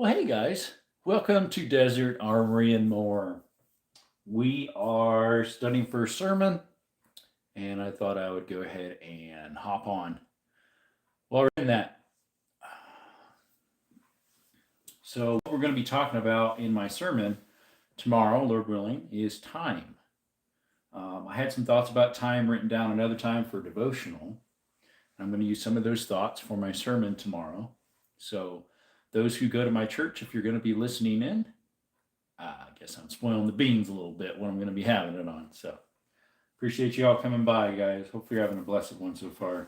Well, hey guys, welcome to Desert Armory and More. We are studying for a sermon, and I thought I would go ahead and hop on. Well, we're in that. So, what we're going to be talking about in my sermon tomorrow, Lord willing, is time. I had some thoughts about time written down another time for devotional. I'm going to use some of those thoughts for my sermon tomorrow. So, those who go to my church, if you're going to be listening in, I guess I'm spoiling the beans a little bit what I'm going to be having it on. So appreciate you all coming by, guys. Hopefully you're having a blessed one so far.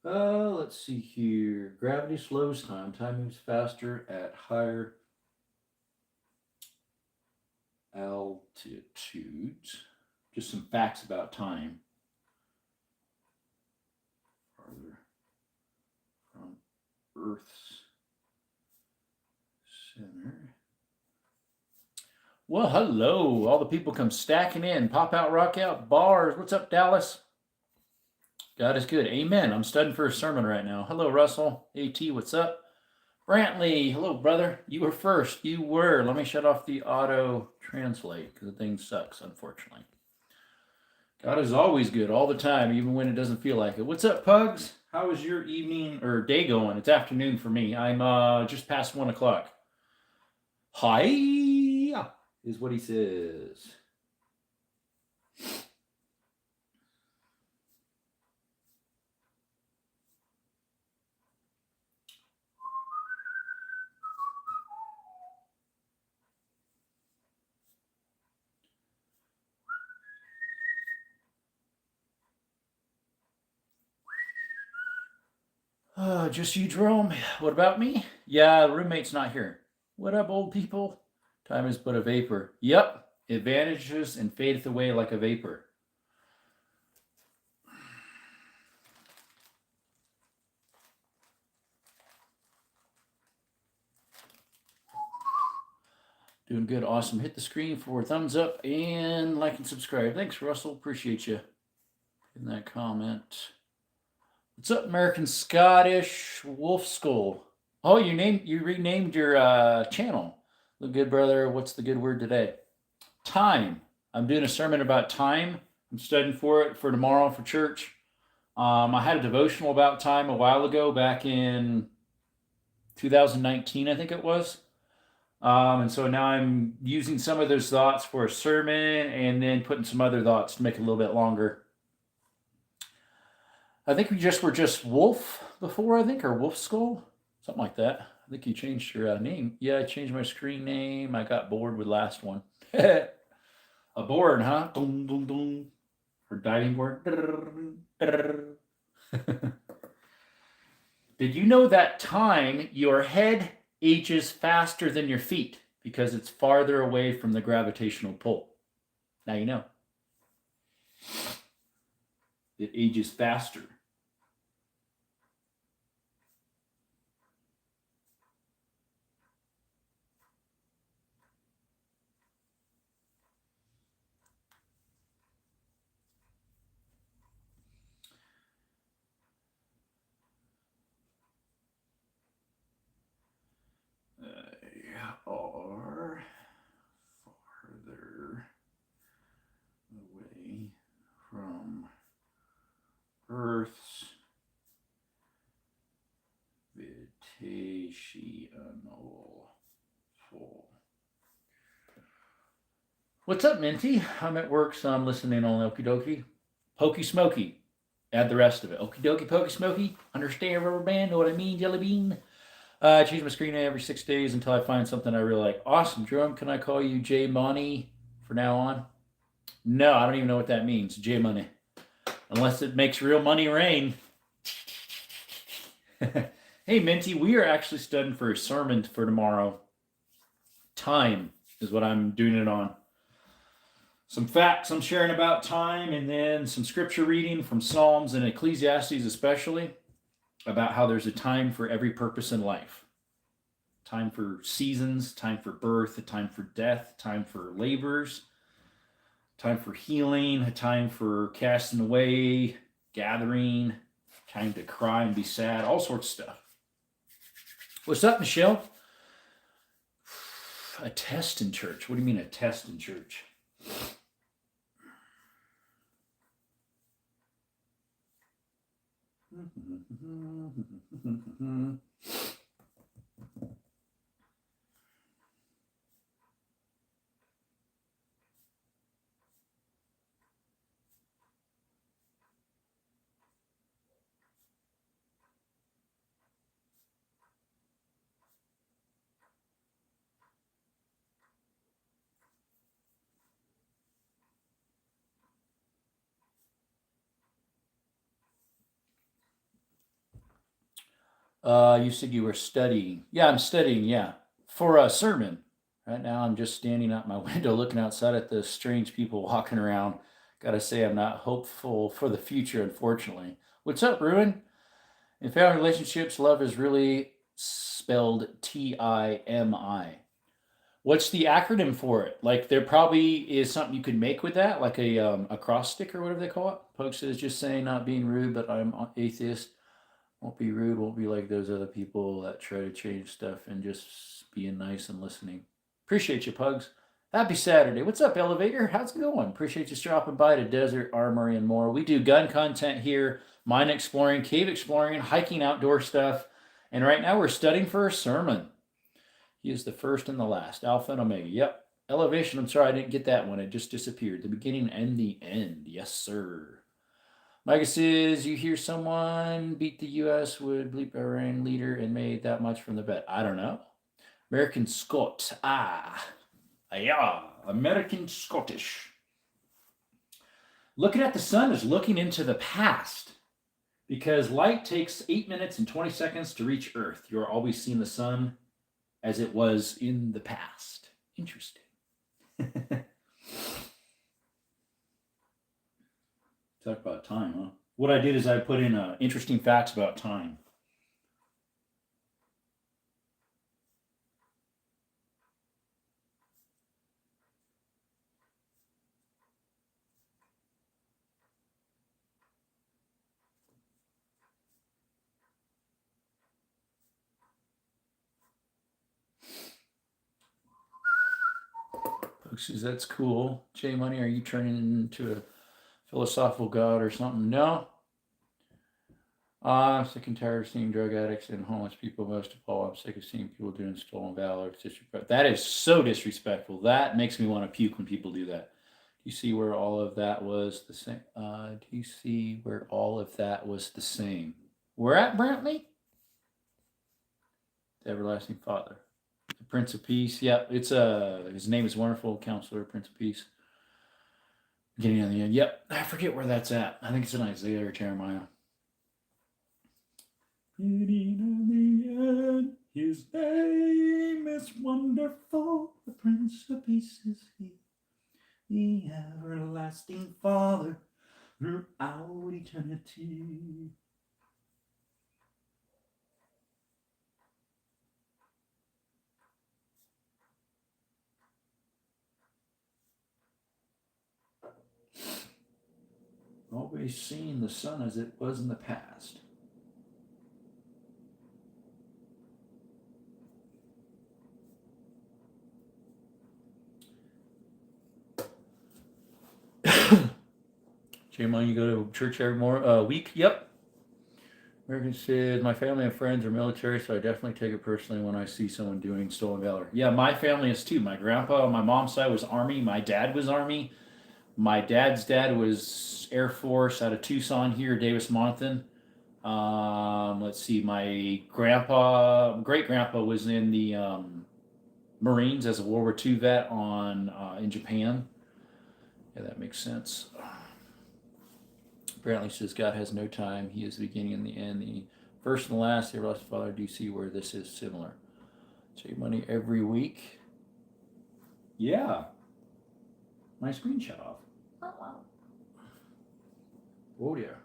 Let's see here. Gravity slows time. Time moves faster at higher altitudes. Just some facts about time. Farther from Earth's center. Well, hello. All the people come stacking in. Pop out, rock out, bars. What's up, Dallas? God is good. Amen. I'm studying for a sermon right now. Hello, Russell. AT, what's up? Brantley, hello, brother. You were first. You were. Let me shut off the auto translate because the thing sucks, unfortunately. God is always good all the time, even when it doesn't feel like it. What's up, Pugs? How is your evening or day going? It's afternoon for me. I'm just past 1 o'clock. Hi, is what he says. Just you, Jerome. What about me? Yeah, the roommate's not here. What up, old people? Time is but a vapor. Yep, it vanishes and fadeth away like a vapor. Doing good, awesome. Hit the screen for a thumbs up and like and subscribe. Thanks, Russell. Appreciate you in that comment. What's up, American Scottish Wolf Skull? Oh, you renamed your channel. Look good, brother. What's the good word today? Time. I'm doing a sermon about time. I'm studying for it for tomorrow for church. I had a devotional about time a while ago, back in 2019, I think it was. And so now I'm using some of those thoughts for a sermon and then putting some other thoughts to make it a little bit longer. I think we were just Wolf before, I think, or Wolf Skull, something like that. I think you changed your name. Yeah, I changed my screen name. I got bored with last one. A board, huh? Boom, boom, boom. Or diving board. Did you know that time, your head ages faster than your feet because it's farther away from the gravitational pull? Now you know. It ages faster. Are farther away from Earth's gravitational pull. What's up, Minty? I'm at work, so I'm listening on Okie Dokie. Pokey Smoky. Add the rest of it. Okie Dokie Pokey Smoky. Understand, rubber band? Know what I mean? Jelly bean. I change my screen name every 6 days until I find something I really like. Awesome, Jerome. Can I call you J Money for now on? No, I don't even know what that means. J Money. unless it makes real money rain. Hey, Minty, we are actually studying for a sermon for tomorrow. Time is what I'm doing it on. Some facts I'm sharing about time, and then some scripture reading from Psalms and Ecclesiastes, especially about how there's a time for every purpose in life. Time for seasons, time for birth, a time for death, time for labors, time for healing, a time for casting away, gathering, time to cry and be sad, all sorts of stuff. What's up, Michelle? A test in church. What do you mean a test in church? You said you were studying. Yeah, I'm studying, yeah. For a sermon. Right now I'm just standing out my window looking outside at the strange people walking around. Gotta say I'm not hopeful for the future, unfortunately. What's up, Ruin? In family relationships, love is really spelled Timi. What's the acronym for it? Like there probably is something you could make with that, like a cross stick or whatever they call it. Poke says just saying not being rude, but I'm atheist. Won't be rude, won't be like those other people that try to change stuff and just being nice and listening. Appreciate you, Pugs. Happy Saturday. What's up, Elevator? How's it going? Appreciate you stopping by to Desert Armory and more. We do gun content here, mine exploring, cave exploring, hiking outdoor stuff. And right now we're studying for a sermon. He is the first and the last, Alpha and Omega. Yep. Elevation, I'm sorry I didn't get that one. It just disappeared. The beginning and the end. Yes, sir. Micah says, you hear someone beat the U.S. would bleep Iran leader and made that much from the bet. I don't know. American Scot. Yeah. American Scottish. Looking at the sun is looking into the past because light takes 8 minutes and 20 seconds to reach Earth. You're always seeing the sun as it was in the past. Interesting. Talk about time, huh? What I did is I put in interesting facts about time. Folks says that's cool. J Money, are you turning into a philosophical god or something? No. I'm sick and tired of seeing drug addicts and homeless people. Most of all, I'm sick of seeing people doing stolen valor. It's disrespectful. That is so disrespectful. That makes me want to puke when people do that. Do you see where all of that was the same? Do you see where all of that was the same? We're at Brantley? The Everlasting Father. The Prince of Peace. Yeah, it's his name is Wonderful Counselor, Prince of Peace. Beginning on the end. Yep. I forget where that's at. I think it's in Isaiah or Jeremiah. Beginning on the end. His name is Wonderful. The Prince of Peace is he. The Everlasting Father throughout eternity. Always seeing the sun as it was in the past. J-Mon, you go to church every week? Yep. American said, my family and friends are military, so I definitely take it personally when I see someone doing stolen valor. Yeah, my family is too. My grandpa on my mom's side was Army. My dad was Army. My dad's dad was Air Force out of Tucson here, Davis-Monthan. Let's see, my great grandpa was in the Marines as a World War II vet in Japan. Yeah, that makes sense. apparently says God has no time. He is the beginning and the end, the first and the last, the everlasting Father. Do you see where this is similar? Save money every week. Yeah. My screen shut off. Oh, wow. Oh, dear.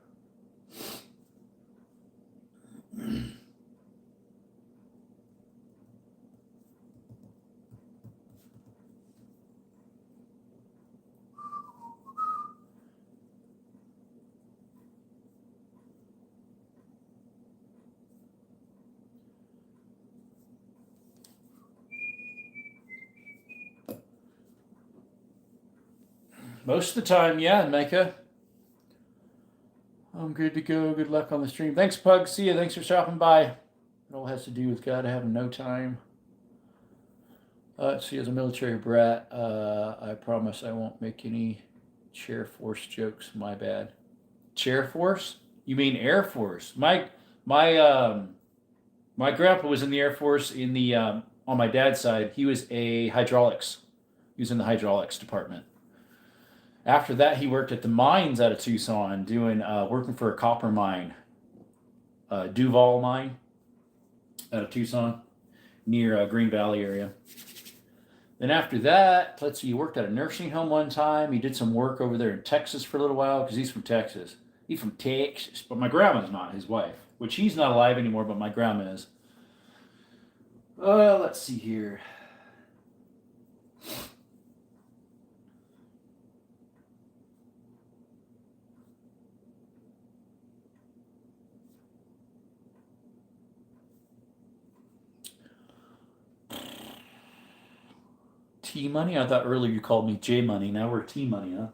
Most of the time, yeah, Micah. I'm good to go. Good luck on the stream. Thanks, Pug. See you. Thanks for stopping by. It all has to do with God having no time. See, as a military brat, I promise I won't make any Chair Force jokes. My bad. Chair Force? You mean Air Force? My grandpa was in the Air Force in the on my dad's side. He was a hydraulics. He was in the hydraulics department. After that, he worked at the mines out of Tucson, doing working for a copper mine, Duval mine, out of Tucson, near Green Valley area. Then after that, let's see, he worked at a nursing home one time. He did some work over there in Texas for a little while because he's from Texas. He's from Texas, but my grandma's not, his wife, which he's not alive anymore, but my grandma is. Let's see here. T Money? I thought earlier you called me J Money. Now we're T Money, huh?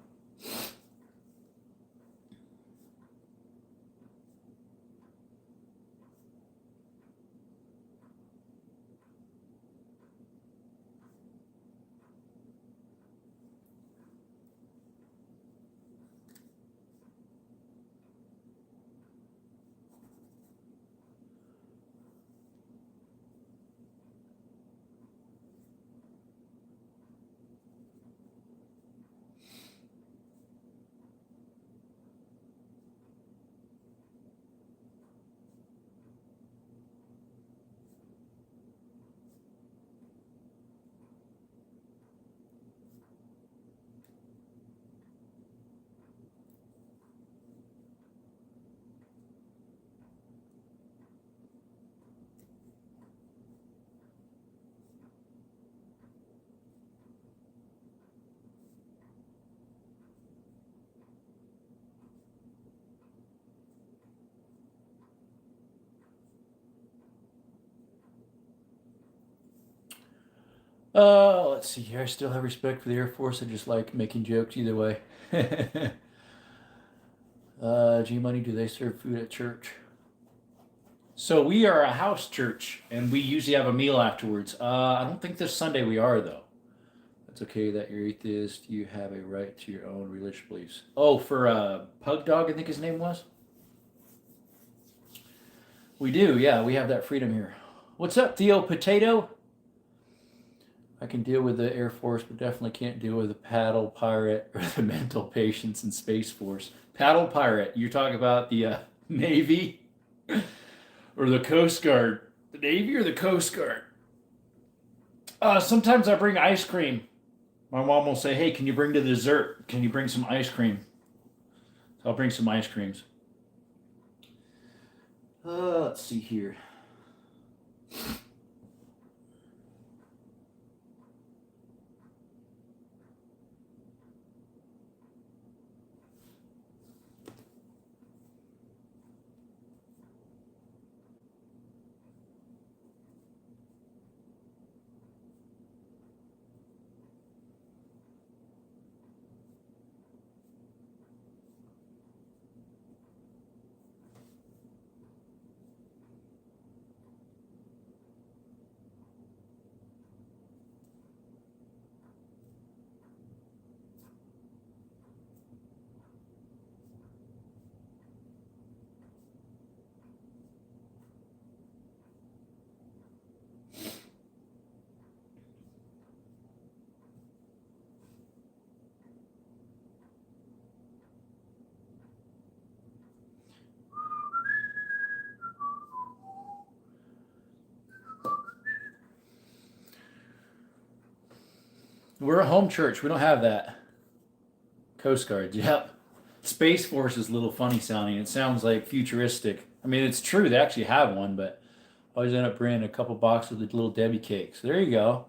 Let's see here. I still have respect for the Air Force. I just like making jokes either way. G Money, do they serve food at church? So we are a house church, and we usually have a meal afterwards. I don't think this Sunday we are, though. It's okay that you're atheist. You have a right to your own religious beliefs. Oh, for Pug Dog, I think his name was? We do, yeah. We have that freedom here. What's up, Theo Potato? I can deal with the Air Force, but definitely can't deal with the paddle pirate or the mental patients in Space Force. Paddle pirate, you're talking about the Navy or the Coast Guard? The Navy or the Coast Guard? Sometimes I bring ice cream. My mom will say, hey, can you bring the dessert? Can you bring some ice cream? So I'll bring some ice creams. Let's see here. We're a home church. We don't have that. Coast Guard, yep. Space Force is a little funny sounding. It sounds like futuristic. I mean, it's true. They actually have one, but I always end up bringing a couple boxes of the little Debbie cakes. There you go.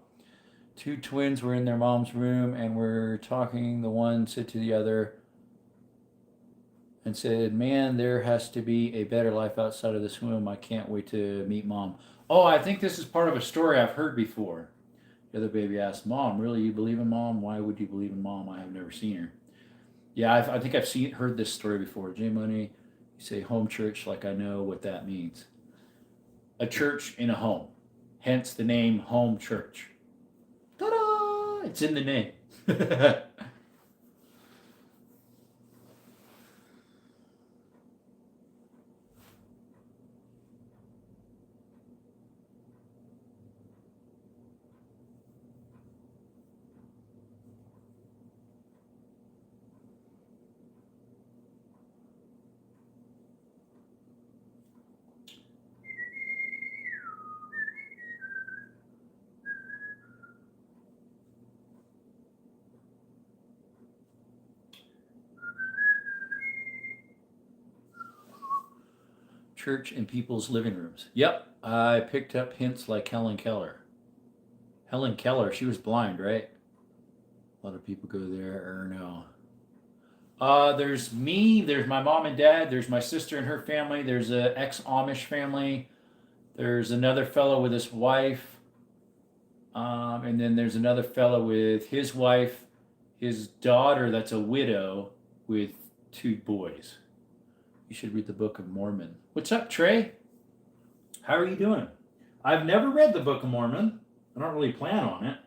Two twins were in their mom's room and were talking. The one said to the other and said, "Man, there has to be a better life outside of this womb. I can't wait to meet Mom." Oh, I think this is part of a story I've heard before. The other baby asked, "Mom, really, you believe in Mom? Why would you believe in Mom? I have never seen her." Yeah, I think I've heard this story before. J Money, you say home church like I know what that means. A church in a home, hence the name home church. Ta-da! It's in the name. Church in people's living rooms. Yep, I picked up hints like Helen Keller. Helen Keller, she was blind, right? A lot of people go there, or no? There's me, there's my mom and dad, there's my sister and her family, there's a ex-Amish family, there's another fellow with his wife, and then there's another fellow with his wife, his daughter that's a widow with two boys. You should read the Book of Mormon. What's up, Trey? How are you doing? I've never read the Book of Mormon. I don't really plan on it.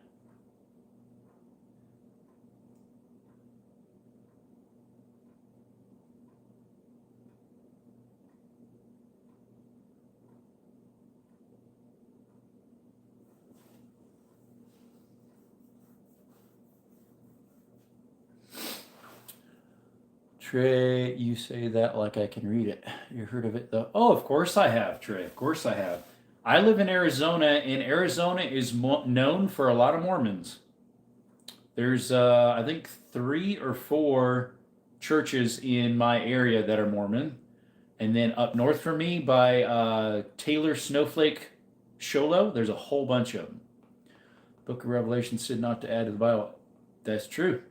Trey, you say that like I can read it. You heard of it though? Oh, of course I have, Trey. Of course I have. I live in Arizona, and Arizona is known for a lot of Mormons. There's, I think, 3 or 4 churches in my area that are Mormon. And then up north from me by Taylor Snowflake Sholo, there's a whole bunch of them. Book of Revelation said not to add to the Bible. That's true.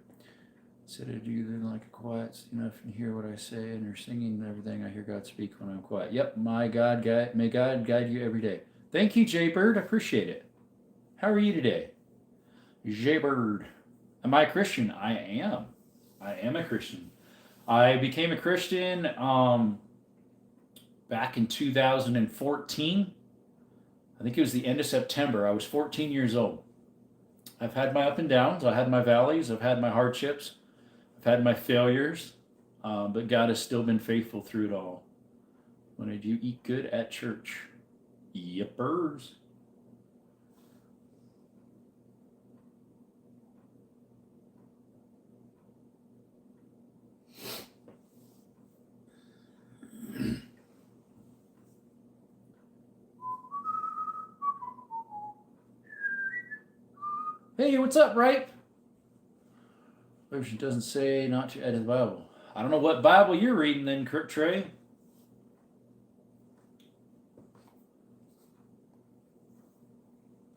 Said I do then like a quiet enough and hear what I say, and you're singing and everything. I hear God speak when I'm quiet. Yep, may God guide you every day. Thank you, Jay Bird. I appreciate it. How are you today? Jay Bird. Am I a Christian? I am. I am a Christian. I became a Christian back in 2014. I think it was the end of September. I was 14 years old. I've had my up and downs. I had my valleys. I've had my hardships. I've had my failures. But God has still been faithful through it all. When did you eat good at church? Yippers. Hey, what's up, Ripe? Version doesn't say not to edit the Bible. I don't know what Bible you're reading then, Kurt Trey. It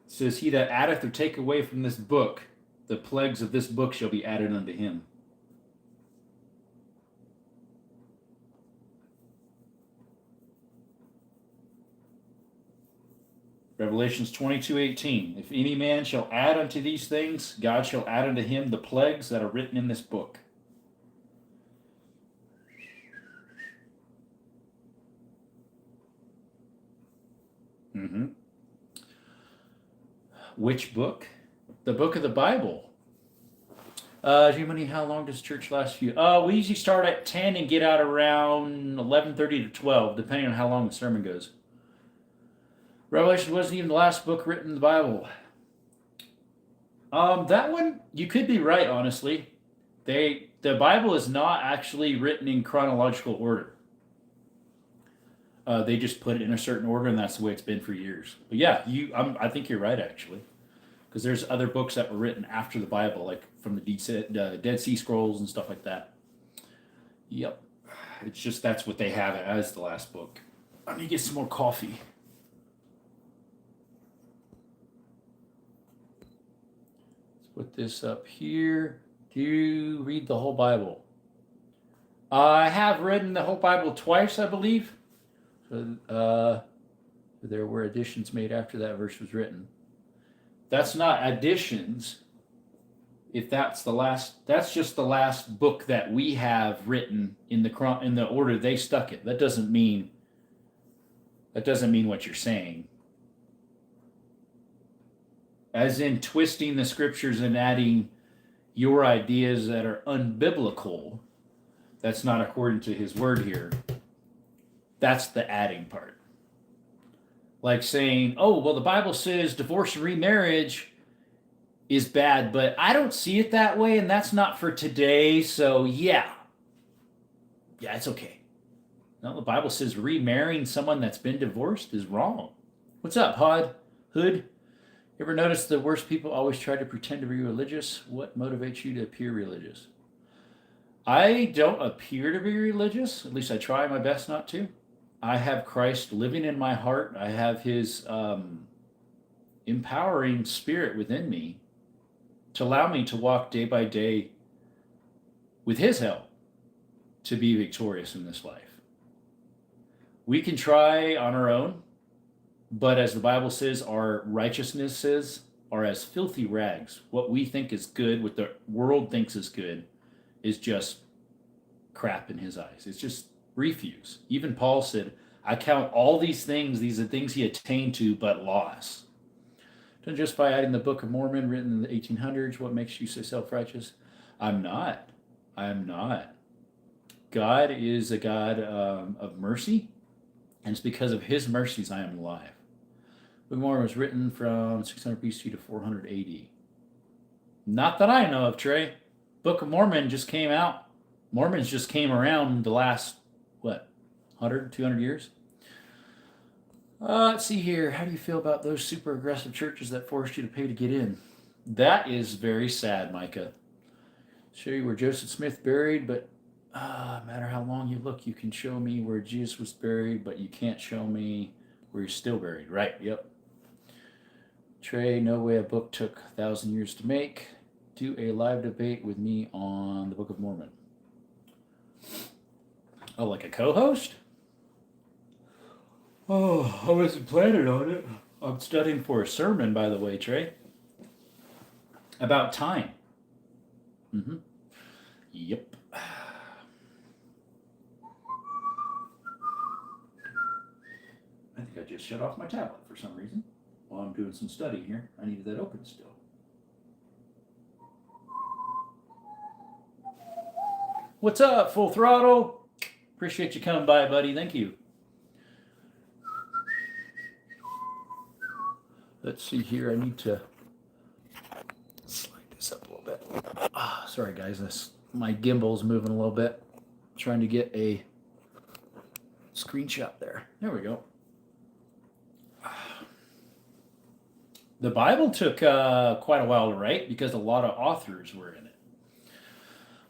says, he that addeth or take away from this book, the plagues of this book shall be added unto him. Revelations 22:18. If any man shall add unto these things, God shall add unto him the plagues that are written in this book. Mm-hmm. Which book? The book of the Bible. Jiminy, how long does church last for you? We usually start at 10 and get out around 11:30 to 12, depending on how long the sermon goes. Revelation wasn't even the last book written in the Bible. That one, you could be right, honestly. The Bible is not actually written in chronological order. They just put it in a certain order, and that's the way it's been for years. But yeah, I think you're right, actually. because there's other books that were written after the Bible, like from the Dead Sea Scrolls and stuff like that. Yep. It's just that's what they have it as the last book. I need to get some more coffee. Let's put this up here. Do you read the whole Bible? I have read the whole Bible twice, I believe. So, there were additions made after that verse was written. That's not additions. If that's the last, that's just the last book that we have written in the order they stuck it. That doesn't mean what you're saying. As in twisting the scriptures and adding your ideas that are unbiblical. That's not according to his word here. That's the adding part. Like saying, oh, well, the Bible says divorce and remarriage is bad, but I don't see it that way, and that's not for today, so yeah, it's okay. No, the Bible says remarrying someone that's been divorced is wrong. What's up, Hood? You ever notice the worst people always try to pretend to be religious? What motivates you to appear religious? I don't appear to be religious. At least I try my best not to. I have Christ living in my heart. I have his empowering spirit within me to allow me to walk day by day with his help to be victorious in this life. We can try on our own, but as the Bible says, our righteousnesses are as filthy rags. What we think is good, what the world thinks is good, is just crap in his eyes. It's just refuse. Even Paul said, I count all these are things he attained to, but loss. Don't just by adding the Book of Mormon written in the 1800s, what makes you so self-righteous? I'm not. God is a God of mercy, and it's because of his mercies I am alive. Book of Mormon was written from 600 BC to 400 AD. Not that I know of, Trey. Book of Mormon just came out. Mormons just came around the last, 100, 200 years? Let's see here. How do you feel about those super aggressive churches that forced you to pay to get in? That is very sad, Micah. Show you where Joseph Smith buried, but no matter how long you look, you can show me where Jesus was buried, but you can't show me where he's still buried. Right, yep. Trey, no way a book took 1,000 years to make. Do a live debate with me on the Book of Mormon. Oh, like a co-host? Oh, I wasn't planning on it. I'm studying for a sermon, by the way, Trey. About time. Yep. I think I just shut off my tablet for some reason while I'm doing some studying here. I needed that open still. What's up, Full Throttle? Appreciate you coming by, buddy. Thank you. Let's see here. I need to slide this up a little bit. Sorry, guys. My gimbal's moving a little bit. Trying to get a screenshot there. There we go. The Bible took quite a while to write because a lot of authors were in it.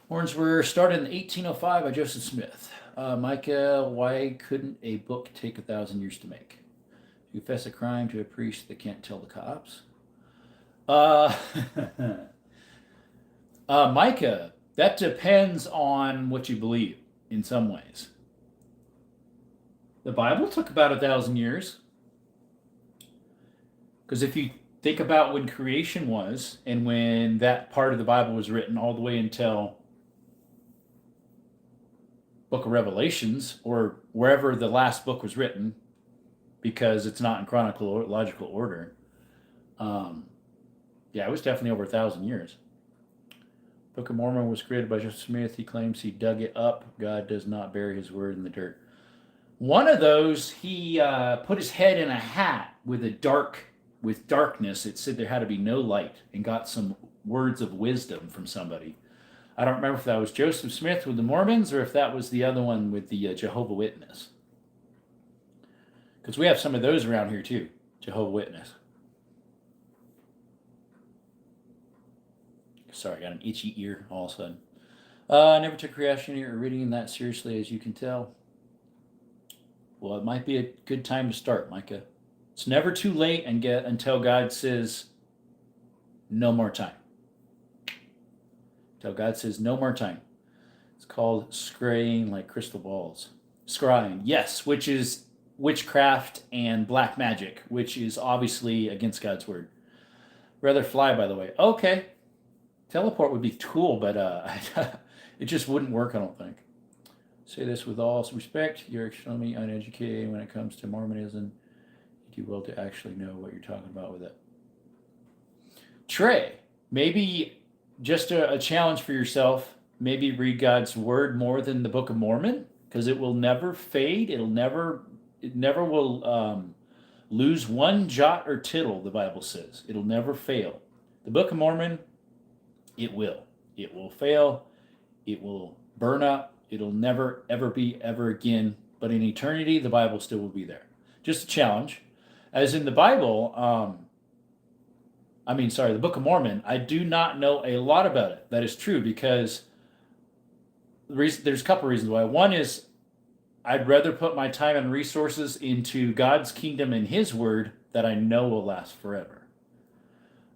Horns were started in 1805 by Joseph Smith. Micah, why couldn't a book take 1,000 years to make? You confess a crime to a priest that can't tell the cops? Micah, that depends on what you believe in some ways. The Bible took about 1,000 years. Because if you think about when creation was and when that part of the Bible was written all the way until Book of Revelations or wherever the last book was written, because it's not in chronological order. It was definitely over 1,000 years. Book of Mormon was created by Joseph Smith. He claims he dug it up. God does not bury his word in the dirt. One of those, he put his head in a hat with darkness. It said there had to be no light, and got some words of wisdom from somebody. I don't remember if that was Joseph Smith with the Mormons or if that was the other one with the Jehovah's Witness. Because we have some of those around here too, Jehovah's Witness. Sorry, I got an itchy ear all of a sudden. I never took Christianity or reading that seriously, as you can tell. Well, it might be a good time to start, Micah. It's never too late and get until God says no more time. Until God says no more time. It's called scrying like crystal balls. Scrying, yes, which is witchcraft and black magic, which is obviously against God's word. Rather fly, by the way. Okay. Teleport would be cool, but it just wouldn't work, I don't think. Say this with all respect. You're extremely uneducated when it comes to Mormonism. You do well to actually know what you're talking about with it. Trey, maybe just a challenge for yourself. Maybe read God's word more than the Book of Mormon, because it will never fade. It never will lose one jot or tittle, the Bible says. It'll never fail. The Book of Mormon, it will. It will fail. It will burn up. It'll never, ever be ever again. But in eternity, the Bible still will be there. Just a challenge. As in the Bible, the Book of Mormon, I do not know a lot about it. That is true, because there's a couple reasons why. One is I'd rather put my time and resources into God's kingdom and His word that I know will last forever.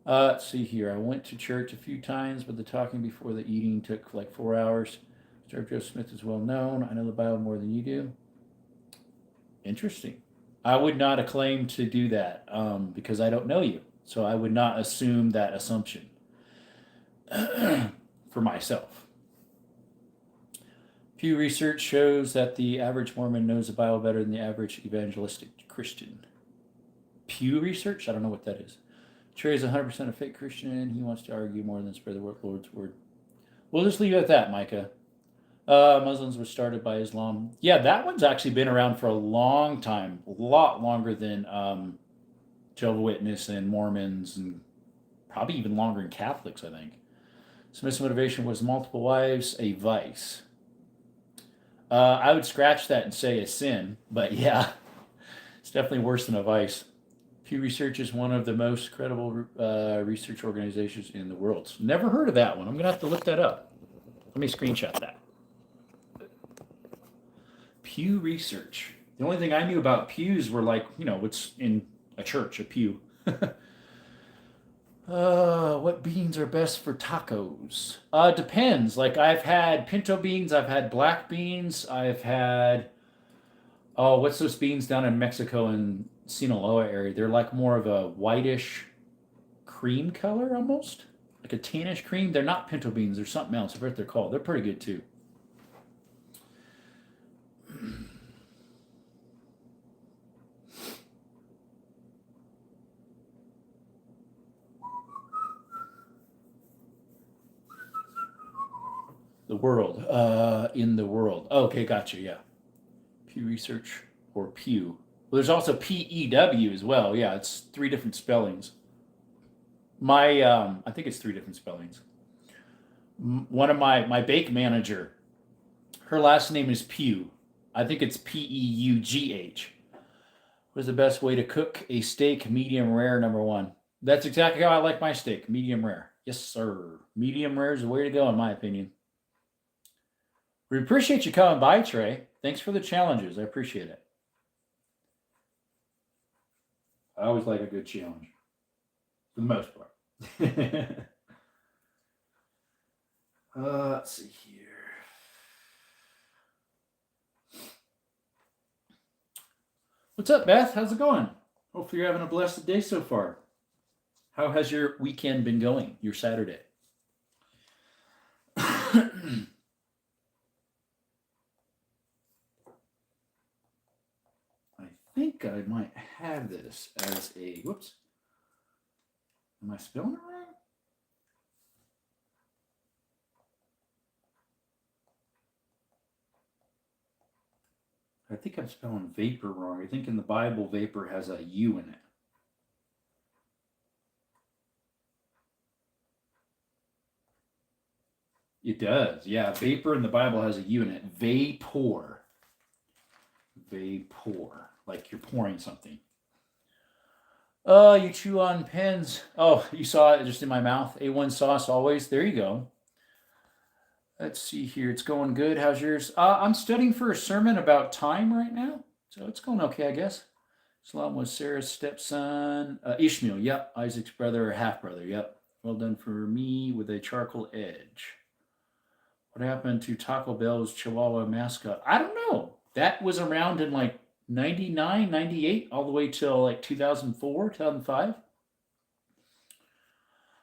Let's see here. I went to church a few times, but the talking before the eating took like 4 hours. Mr. Joe Smith is well known. I know the Bible more than you do. Interesting. I would not claim to do that because I don't know you. So I would not assume that assumption for myself. Pew research shows that the average Mormon knows the Bible better than the average evangelistic Christian. Pew research? I don't know what that is. Trey is 100% a fake Christian. He wants to argue more than spread the Lord's word. We'll just leave it at that, Micah. Muslims were started by Islam. Yeah, that one's actually been around for a long time. A lot longer than Jehovah's Witness and Mormons, and probably even longer than Catholics, I think. Smith's motivation was multiple wives, a vice. I would scratch that and say a sin, but yeah, it's definitely worse than a vice. Pew Research is one of the most credible research organizations in the world. So never heard of that one. I'm going to have to look that up. Let me screenshot that. Pew Research. The only thing I knew about pews were like, what's in a church, a pew. What beans are best for tacos? Depends. Like I've had pinto beans, I've had black beans, I've had what's those beans down in Mexico and Sinaloa area? They're like more of a whitish cream color almost. Like a tannish cream. They're not pinto beans, they're something else. I forget what they're called. They're pretty good too. The world, in the world. Okay, gotcha, yeah. Pew Research or Pew. Well, there's also P-E-W as well. Yeah, it's 3 different spellings. I think it's 3 different spellings. One of my bake manager, her last name is Pew. I think it's P-E-U-G-H. What is the best way to cook a steak medium rare, number 1? That's exactly how I like my steak, medium rare. Yes, sir. Medium rare is the way to go, in my opinion. We appreciate you coming by, Trey. Thanks for the challenges. I appreciate it. I always like a good challenge, for the most part. Let's see here. What's up, Beth? How's it going? Hopefully you're having a blessed day so far. How has your weekend been going, your Saturday? I think I might have this as a, whoops. Am I spelling it right? I think I'm spelling vapor wrong. I think in the Bible, vapor has a U in it. It does. Yeah, vapor in the Bible has a U in it. Vapor. Vapor. Like you're pouring something. You chew on pens. Oh, you saw it just in my mouth. A1 sauce always. There you go. Let's see here. It's going good. How's yours? I'm studying for a sermon about time right now. So it's going okay, I guess. Salam was Sarah's stepson. Ishmael, yep. Isaac's brother or half brother, yep. Well done for me with a charcoal edge. What happened to Taco Bell's Chihuahua mascot? I don't know. That was around in like 99, 98, all the way till like 2004, 2005.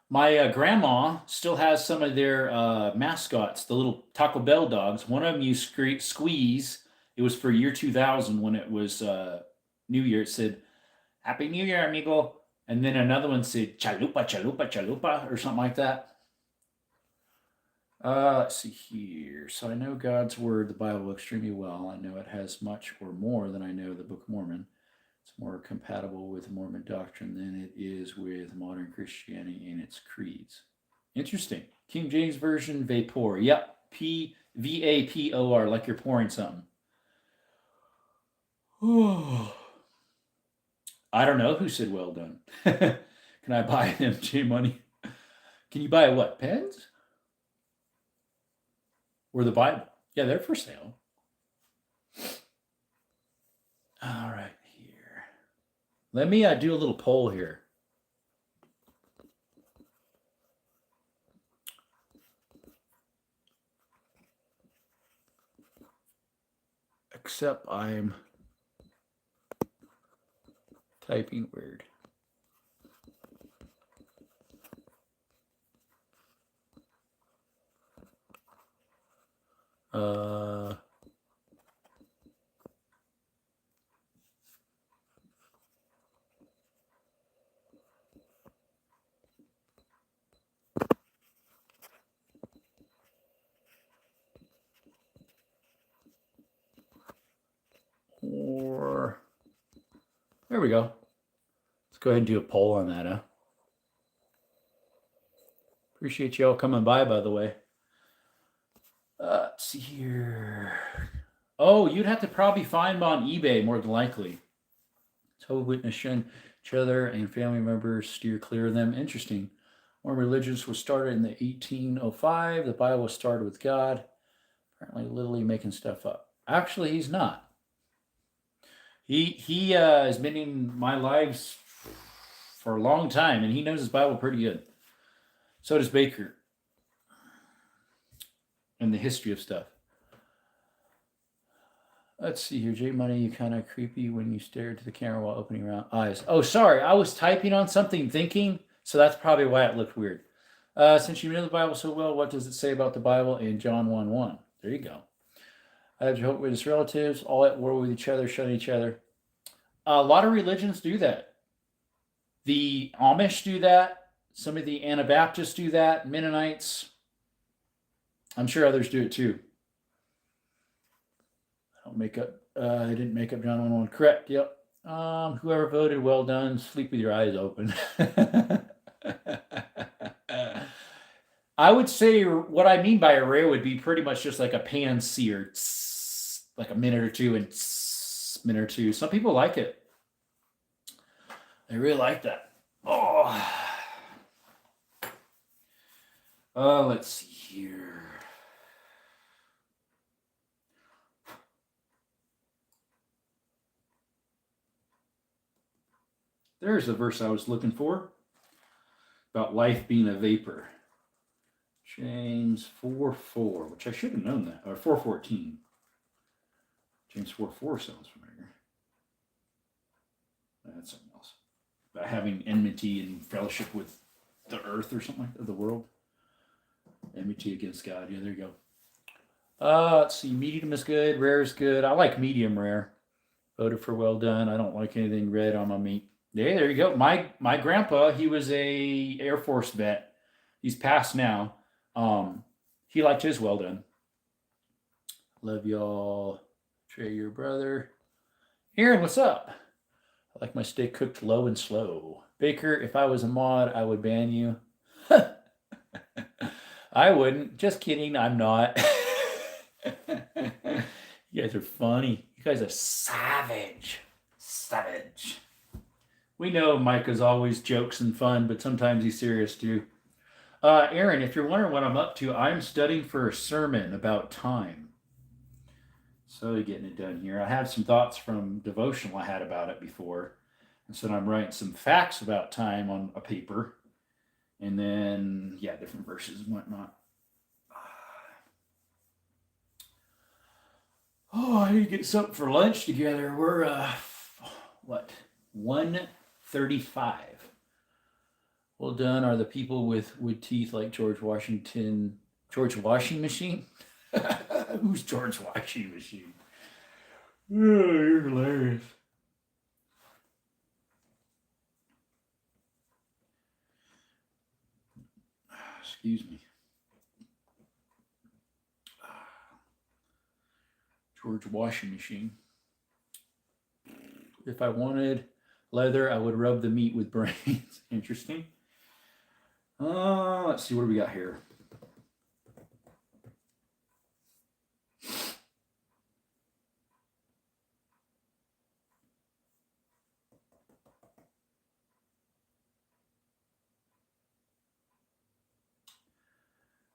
My grandma still has some of their mascots, the little Taco Bell dogs. One of them you squeeze. It was for year 2000 when it was New Year. It said, Happy New Year, amigo. And then another one said, Chalupa, chalupa, chalupa, or something like that. Let's see here. So I know God's Word, the Bible, extremely well. I know it has much or more than I know the Book of Mormon. It's more compatible with Mormon doctrine than it is with modern Christianity and its creeds. Interesting. King James Version, vapor. Yep. Vapor, like you're pouring something. I don't know who said well done. Can I buy an MJ money? Can you buy what? Pens? Or the Bible? Yeah, they're for sale. All right, here. Let me do a little poll here. Except I'm typing weird. Or there we go. Let's go ahead and do a poll on that, huh? Appreciate you all coming by the way. Let's see here. Oh, you'd have to probably find them on eBay more than likely. Total witness shun each other and family members, steer clear of them. Interesting. Mormon religions was started in the 1805. The Bible was started with God. Apparently, literally making stuff up. Actually, he's not. He has been in my lives for a long time, and he knows his Bible pretty good. So does Baker. And the history of stuff. Let's see here. J Money, you kind of creepy when you stare into the camera while opening your eyes. Oh, sorry. I was typing on something thinking, so that's probably why it looked weird. Since you know the Bible so well, what does it say about the Bible in John 1:1? There you go. I have Jehovah's Witness relatives, all at war with each other, shunning each other. A lot of religions do that. The Amish do that. Some of the Anabaptists do that. Mennonites. I'm sure others do it too. I didn't make up John 1:1. Correct. Yep. Whoever voted, well done. Sleep with your eyes open. I would say what I mean by array would be pretty much just like a pan sear, like a minute or two and minute or two. Some people like it. They really like that. Let's see here. There's the verse I was looking for about life being a vapor. James 4:4, which I should have known that, or 4:14. James 4:4 sounds familiar. That's something else. About having enmity and fellowship with the earth or something like that, the world. Enmity against God. Yeah, there you go. Let's see. Medium is good. Rare is good. I like medium rare. Voted for well done. I don't like anything red on my meat. Yeah, there you go. My grandpa, he was a Air Force vet. He's passed now. He liked his well done. Love y'all. Trey, your brother. Aaron, what's up? I like my steak cooked low and slow. Baker, if I was a mod, I would ban you. I wouldn't. Just kidding. I'm not. You guys are funny. You guys are savage. Savage. We know Micah's always jokes and fun, but sometimes he's serious too. Aaron, if you're wondering what I'm up to, I'm studying for a sermon about time. Slowly getting it done here. I have some thoughts from devotional I had about it before. And so I'm writing some facts about time on a paper. And then, yeah, different verses and whatnot. Oh, I need to get something for lunch together. We're, what, 1:35. Well done are the people with teeth like George Washington. George Washing Machine? Who's George Washing Machine? Oh, you're hilarious. Excuse me. George Washing Machine. If I wanted leather, I would rub the meat with brains. Interesting. Let's see, what do we got here?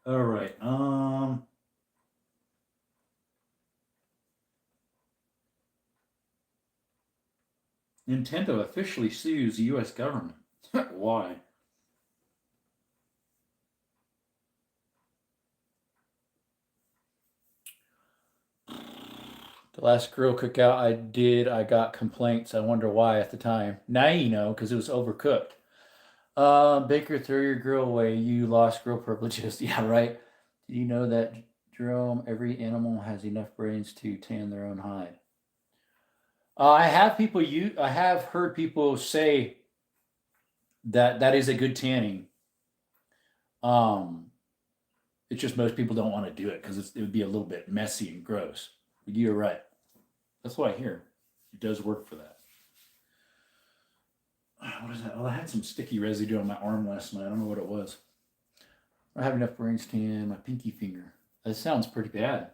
All right. Nintendo officially sues the U.S. government. Why? The last grill cookout I did, I got complaints. I wonder why at the time. Now you know, because it was overcooked. Baker, throw your grill away. You lost grill privileges. Yeah, right. Did you know that, Jerome, every animal has enough brains to tan their own hide? I have heard people say that that is a good tanning. Um, it's just most people don't want to do it because it would be a little bit messy and gross. But you're right. That's what I hear. It does work for that. What is that? Oh, I had some sticky residue on my arm last night. I don't know what it was. I have enough brains to tan my pinky finger. That sounds pretty bad.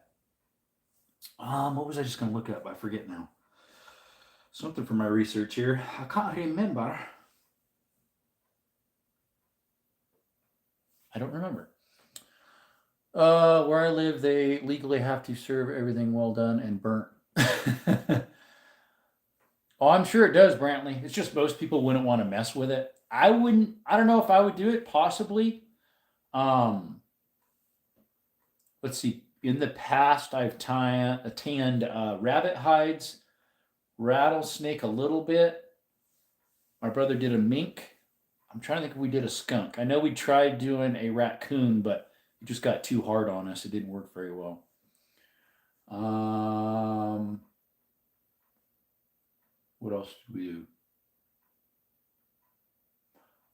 What was I just gonna look up? I forget now. Something from my research here. I can't remember. I don't remember. Where I live, they legally have to serve everything well done and burnt. Oh, I'm sure it does, Brantley. It's just most people wouldn't want to mess with it. I wouldn't. I don't know if I would do it. Possibly. Um, let's see. In the past, I've tanned rabbit hides, rattlesnake a little bit. My brother did a mink. I'm trying to think if we did a skunk. I know we tried doing a raccoon, but it just got too hard on us. It didn't work very well. What else do we do?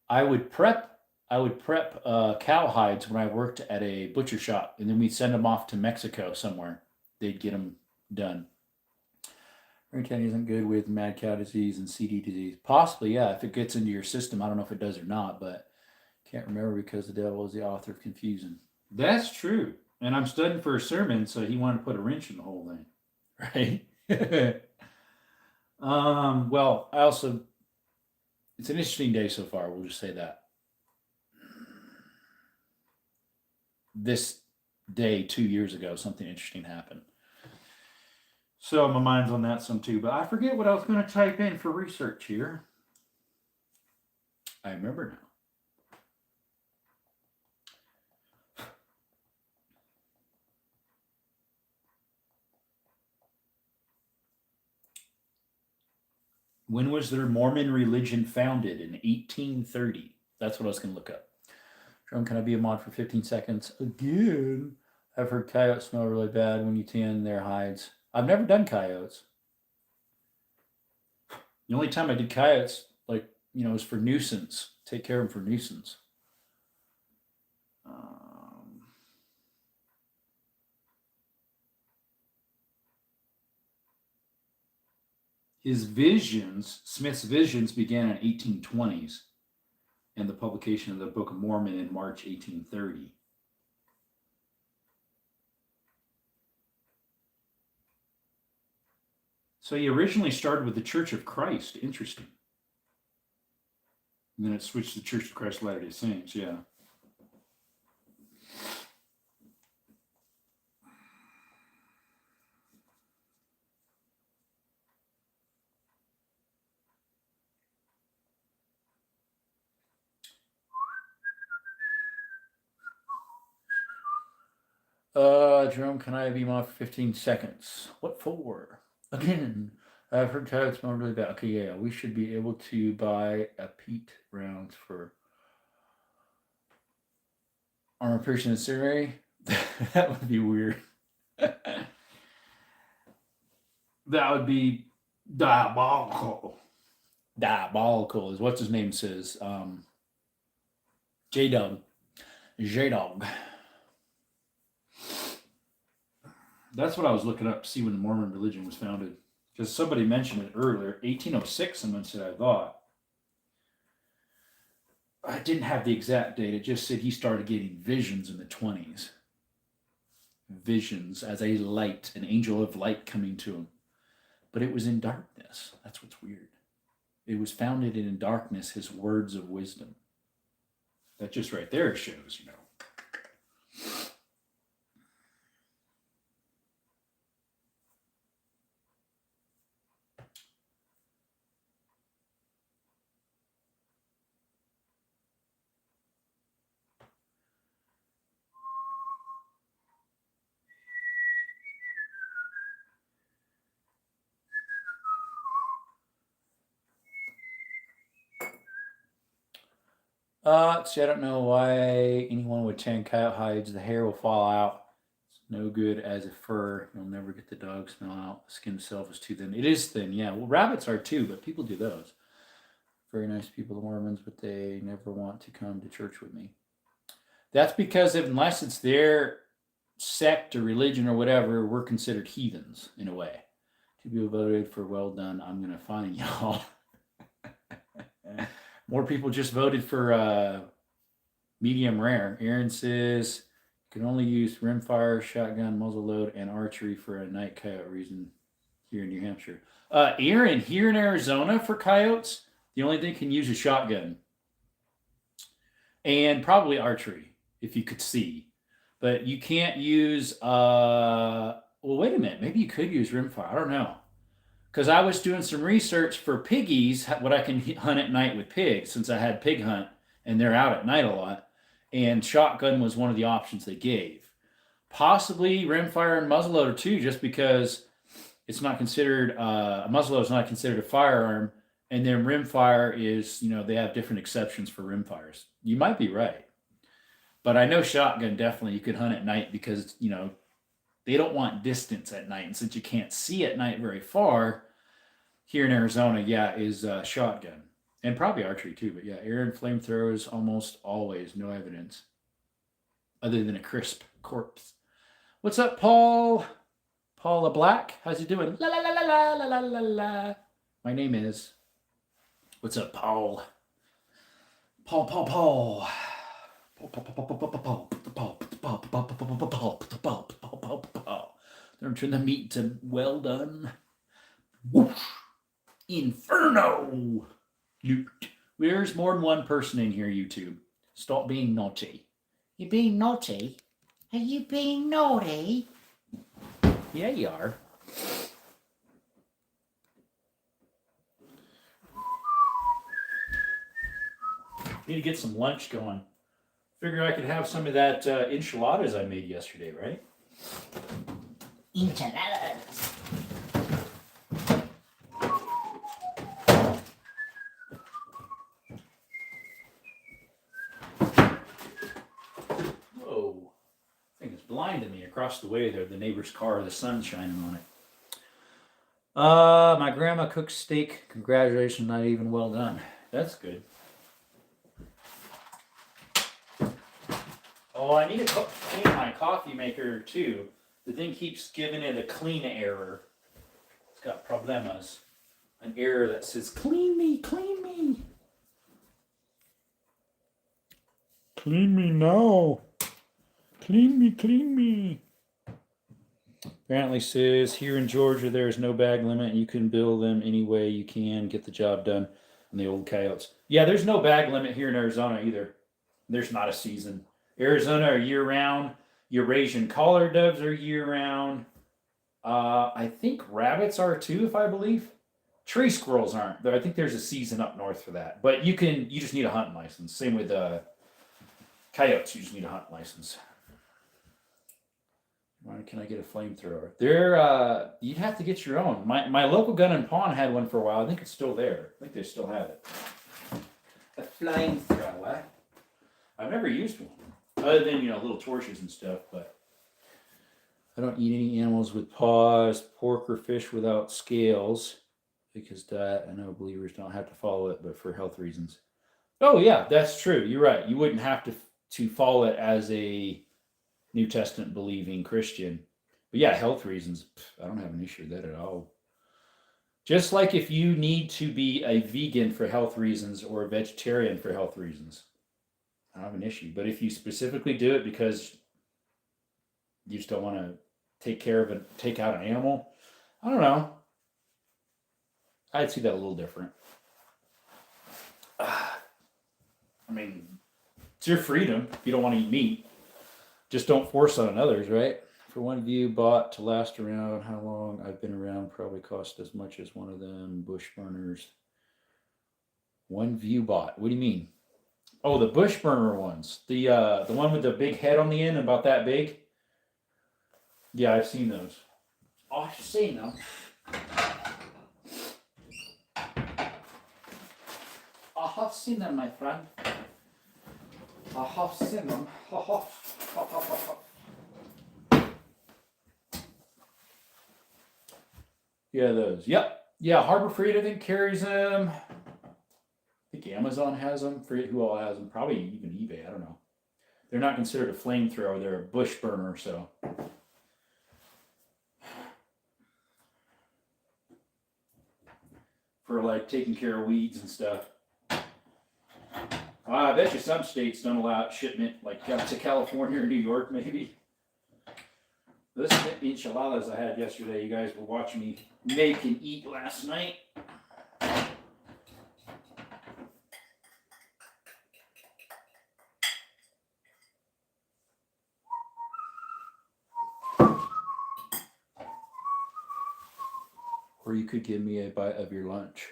I would prep. I would prep cow hides when I worked at a butcher shop, and then we'd send them off to Mexico somewhere. They'd get them done. Ring isn't good with mad cow disease and CD disease. Possibly, yeah. If it gets into your system, I don't know if it does or not, but can't remember because the devil is the author of confusion. That's true. And I'm studying for a sermon, so he wanted to put a wrench in the whole thing, right? Well, I also, it's an interesting day so far. We'll just say that. This day 2 years ago, something interesting happened. So my mind's on that some too. But I forget what I was going to type in for research here. I remember now. When was the Mormon religion founded? In 1830. That's what I was going to look up. Jerome, can I be a mod for 15 seconds? Again. I've heard coyotes smell really bad when you tan their hides. I've never done coyotes. The only time I did coyotes, like, was for nuisance. Take care of them for nuisance. Smith's visions began in 1820s, and the publication of the Book of Mormon in March 1830. So he originally started with the Church of Christ. Interesting. And then it switched to Church of Christ Latter-day Saints, yeah. Jerome, can I be my 15 seconds? What for? Again, I've heard coyotes smell really bad. Okay, yeah, we should be able to buy a peat rounds for armor piercing incendiary. That would be weird. That would be diabolical. Diabolical is what's his name says. J-Dog. J-Dog. That's what I was looking up to see when the Mormon religion was founded. Because somebody mentioned it earlier. 1806, someone said, I thought. I didn't have the exact date. It just said he started getting visions in the 20s. Visions as a light, an angel of light coming to him. But it was in darkness. That's what's weird. It was founded in darkness, his words of wisdom. That just right there shows, See, I don't know why anyone would tan coyote hides. The hair will fall out. It's no good as a fur. You'll never get the dog smell out. The skin itself is too thin. It is thin, yeah. Well, rabbits are too, but people do those. Very nice people, the Mormons, but they never want to come to church with me. That's because unless it's their sect or religion or whatever, we're considered heathens in a way. 2 people voted for well done. I'm going to find y'all. More people just voted for medium rare. Aaron says you can only use rimfire, shotgun, muzzleload, and archery for a night coyote reason here in New Hampshire. Aaron, here in Arizona for coyotes, the only thing can use a shotgun. And probably archery, if you could see. But you can't use, well, wait a minute. Maybe you could use rimfire. I don't know. Because I was doing some research for piggies, what I can hunt at night with pigs, since I had pig hunt, and they're out at night a lot. And shotgun was one of the options they gave. Possibly rimfire and muzzleloader too, just because it's not considered, a muzzleloader is not considered a firearm. And then rimfire is, they have different exceptions for rimfires. You might be right. But I know shotgun definitely you could hunt at night because, they don't want distance at night. And since you can't see at night very far, here in Arizona, is shotgun. And probably archery too. But yeah, Aaron flamethrowers almost always, no evidence. Other than a crisp corpse. What's up, Paul? Paula Black? How's he doing? La la la la la la la la. My name is... What's up, Paul? Paul. Then turn the meat to well done. Whoosh. Inferno. There's more than one person in here, YouTube. Stop being naughty. You being naughty? Are you being naughty? Yeah, you are. Need to get some lunch going. Figure I could have some of that enchiladas I made yesterday, right? Enchiladas. Whoa. I think it's blinding me across the way there. The neighbor's car, the sun's shining on it. My grandma cooked steak. Congratulations, not even well done. That's good. Oh, I need to clean my coffee maker too. The thing keeps giving it a clean error. It's got problemas. An error that says, clean me, clean me. Clean me now. Clean me, clean me. Apparently says, here in Georgia, there is no bag limit. You can bill them any way you can, get the job done. And the old coyotes. Yeah, there's no bag limit here in Arizona either. There's not a season. Arizona are year-round. Eurasian collared doves are year-round. I think rabbits are too, if I believe. Tree squirrels aren't, though I think there's a season up north for that. But you just need a hunting license. Same with coyotes, you just need a hunting license. Why can I get a flamethrower? You'd have to get your own. My local gun and pawn had one for a while. I think it's still there. I think they still have it. A flamethrower. I've never used one, other than little torches and stuff. But I don't eat any animals with paws, pork or fish without scales, because that I know believers don't have to follow it, but for health reasons. Oh yeah, that's true. You're right. You wouldn't have to follow it as a New Testament believing Christian. But yeah, health reasons, I don't have an issue with that at all. Just like if you need to be a vegan for health reasons or a vegetarian for health reasons, I don't have an issue. But if you specifically do it because you just don't want to take out an animal, I don't know. I'd see that a little different. I mean, it's your freedom if you don't want to eat meat. Just don't force on others, right? For one view bought to last around how long I've been around probably cost as much as one of them bush burners. One view bought. What do you mean? Oh, the bush burner ones. The one with the big head on the end, about that big. Yeah, I've seen those. Oh, I've seen them. I have seen them, my friend. I have seen them. Yeah, those. Yep. Yeah, Harbor Freight, I think, carries them. I think Amazon has them. Forget who all has them. Probably even eBay. I don't know. They're not considered a flamethrower. They're a bush burner, so. For like taking care of weeds and stuff. I bet you some states don't allow shipment, like to California or New York, maybe. Those enchiladas I had yesterday, you guys were watching me make and eat last night. Or you could give me a bite of your lunch.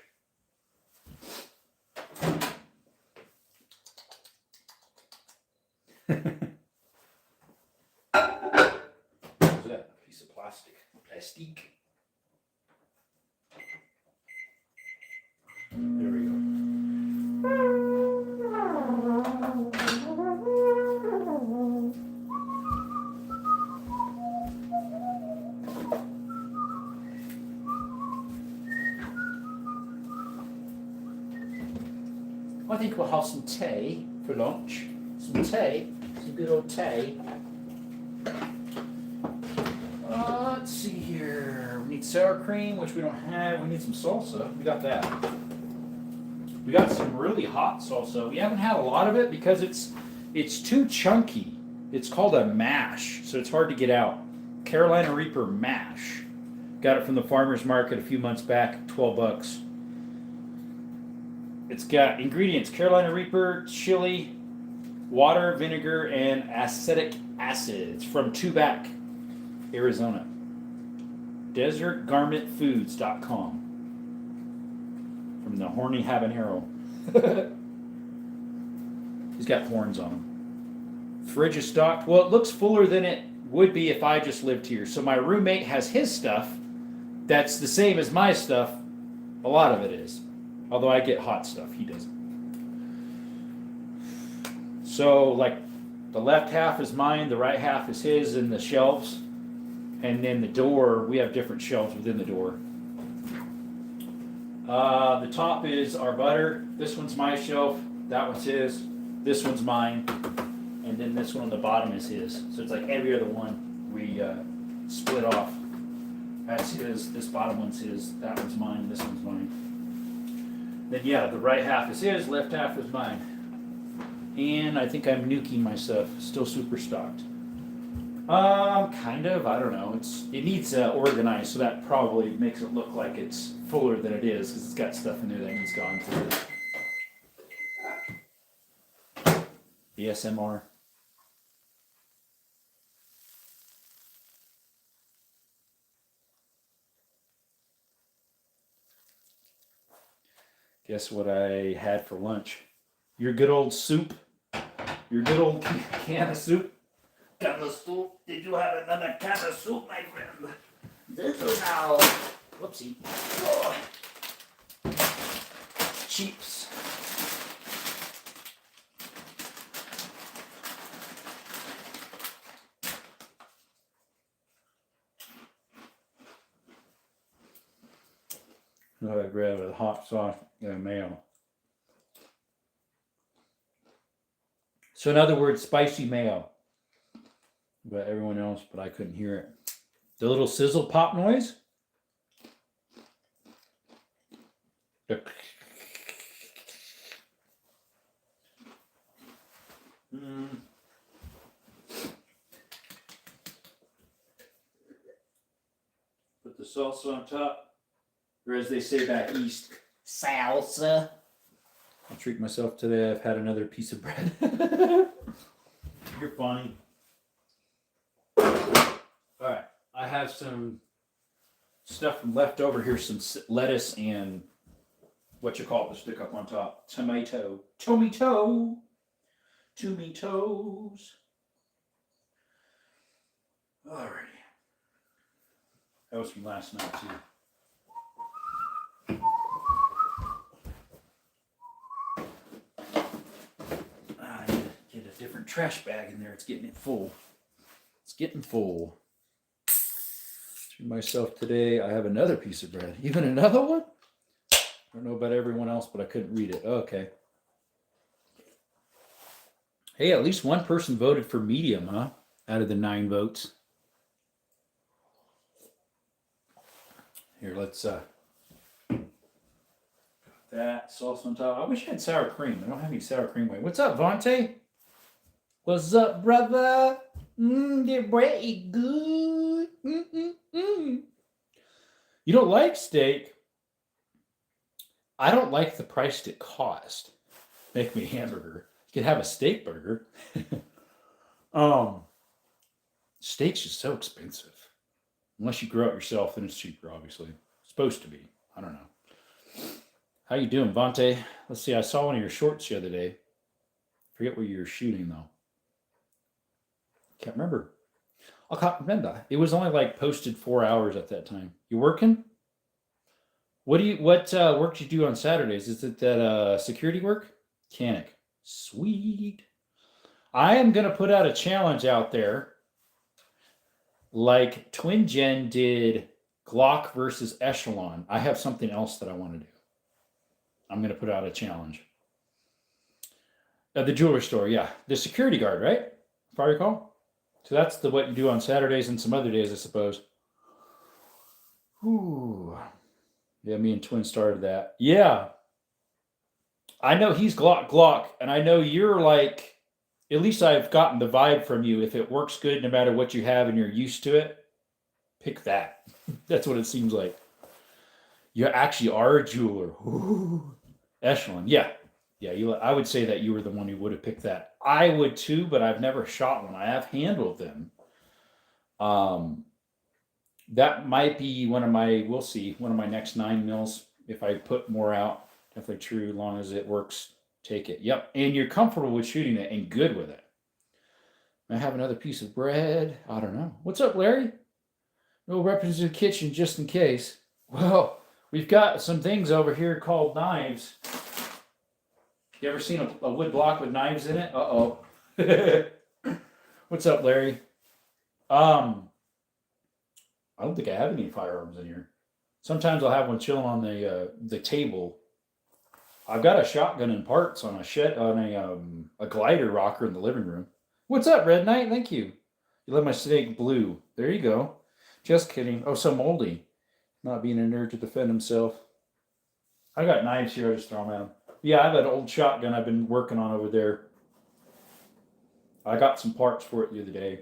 What's that? A piece of plastic. Plastique. There we go. I think we'll have some tea for lunch. Some tea. Some good old tea. Let's see here. We need sour cream, which we don't have. We need some salsa. We got that. We got some really hot salsa. We haven't had a lot of it because it's too chunky. It's called a mash, so it's hard to get out. Carolina Reaper mash. Got it from the farmer's market a few months back, $12. It's got ingredients: Carolina Reaper, chili, water, vinegar, and acetic acid. It's from Tubac, Arizona. DesertGarmentFoods.com. From the horny habanero. He's got horns on him. Fridge is stocked. Well, it looks fuller than it would be if I just lived here. So my roommate has his stuff that's the same as my stuff. A lot of it is. Although I get hot stuff, he doesn't. So, like, the left half is mine, the right half is his in the shelves. And then the door, we have different shelves within the door. The top is our butter. This one's my shelf. That one's his. This one's mine. And then this one on the bottom is his. So it's like every other one we split off. That's his. This bottom one's his. That one's mine. This one's mine. Then yeah, the right half is his. Left half is mine. And I think I'm nuking my stuff. Still super stocked. Kind of. I don't know. It needs organized, so that probably makes it look like it's fuller than it is because it's got stuff in there that needs gone through. ASMR. Guess what I had for lunch? Your good old soup. Your good old can of soup. Can of soup? Did you have another can of soup, my friend? This is now. Whoopsie. Oh. Cheeps. I grab a hot sauce and mayo. So in other words, spicy mayo. But everyone else, but I couldn't hear it. The little sizzle pop noise. Put the salsa on top. Or as they say back east, salsa. I'll treat myself today. I've had another piece of bread. You're funny. All right. I have some stuff from left over here. Some lettuce and what you call it to stick up on top. Tomato. Tomatoes. Alrighty. That was from last night too. I need to get a different trash bag in there. It's getting it full. It's getting full. To myself today, I have another piece of bread. Even another one? I don't know about everyone else, but I couldn't read it. Okay. Hey, at least one person voted for medium, huh? Out of the 9 votes. Here, let's that sauce on top. I wish I had sour cream. I don't have any sour cream. What's up, Vontae? What's up, brother? The bread is good. You don't like steak? I don't like the price it cost. Make me a hamburger. You could have a steak burger. Steak's just so expensive. Unless you grow it yourself, then it's cheaper, obviously. It's supposed to be. I don't know. How you doing, Vontae? Let's see. I saw one of your shorts the other day. Forget what you were shooting, though. Can't remember. I can't remember. It was only like posted 4 hours at that time. You working? What work do you do on Saturdays? Is it that security work? Mechanic. Sweet. I am going to put out a challenge out there. Like Twin Gen did Glock versus Echelon. I have something else that I want to do. I'm going to put out a challenge. At the jewelry store, yeah. The security guard, right? If I recall. So that's what you do on Saturdays and some other days, I suppose. Ooh. Yeah, me and Twin started that. Yeah. I know he's Glock, and I know you're like, at least I've gotten the vibe from you. If it works good, no matter what you have and you're used to it, pick that. That's what it seems like. You actually are a jeweler. Ooh. Echelon. Yeah. Yeah, I would say that you were the one who would have picked that. I would too, but I've never shot one. I have handled them. That might be we'll see, one of my next 9 mils. If I put more out, definitely true, as long as it works, take it. Yep, and you're comfortable with shooting it and good with it. I have another piece of bread. I don't know. What's up, Larry? No weapons in the kitchen, just in case. Well, we've got some things over here called knives. You ever seen a wood block with knives in it? Uh-oh. What's up, Larry? I don't think I have any firearms in here. Sometimes I'll have one chilling on the table. I've got a shotgun in parts on a glider rocker in the living room. What's up, Red Knight? Thank you. You let my snake blue. There you go. Just kidding. Oh, so moldy. Not being a nerd to defend himself. I got knives here. I just throw them at him. Yeah, I have an old shotgun I've been working on over there. I got some parts for it the other day.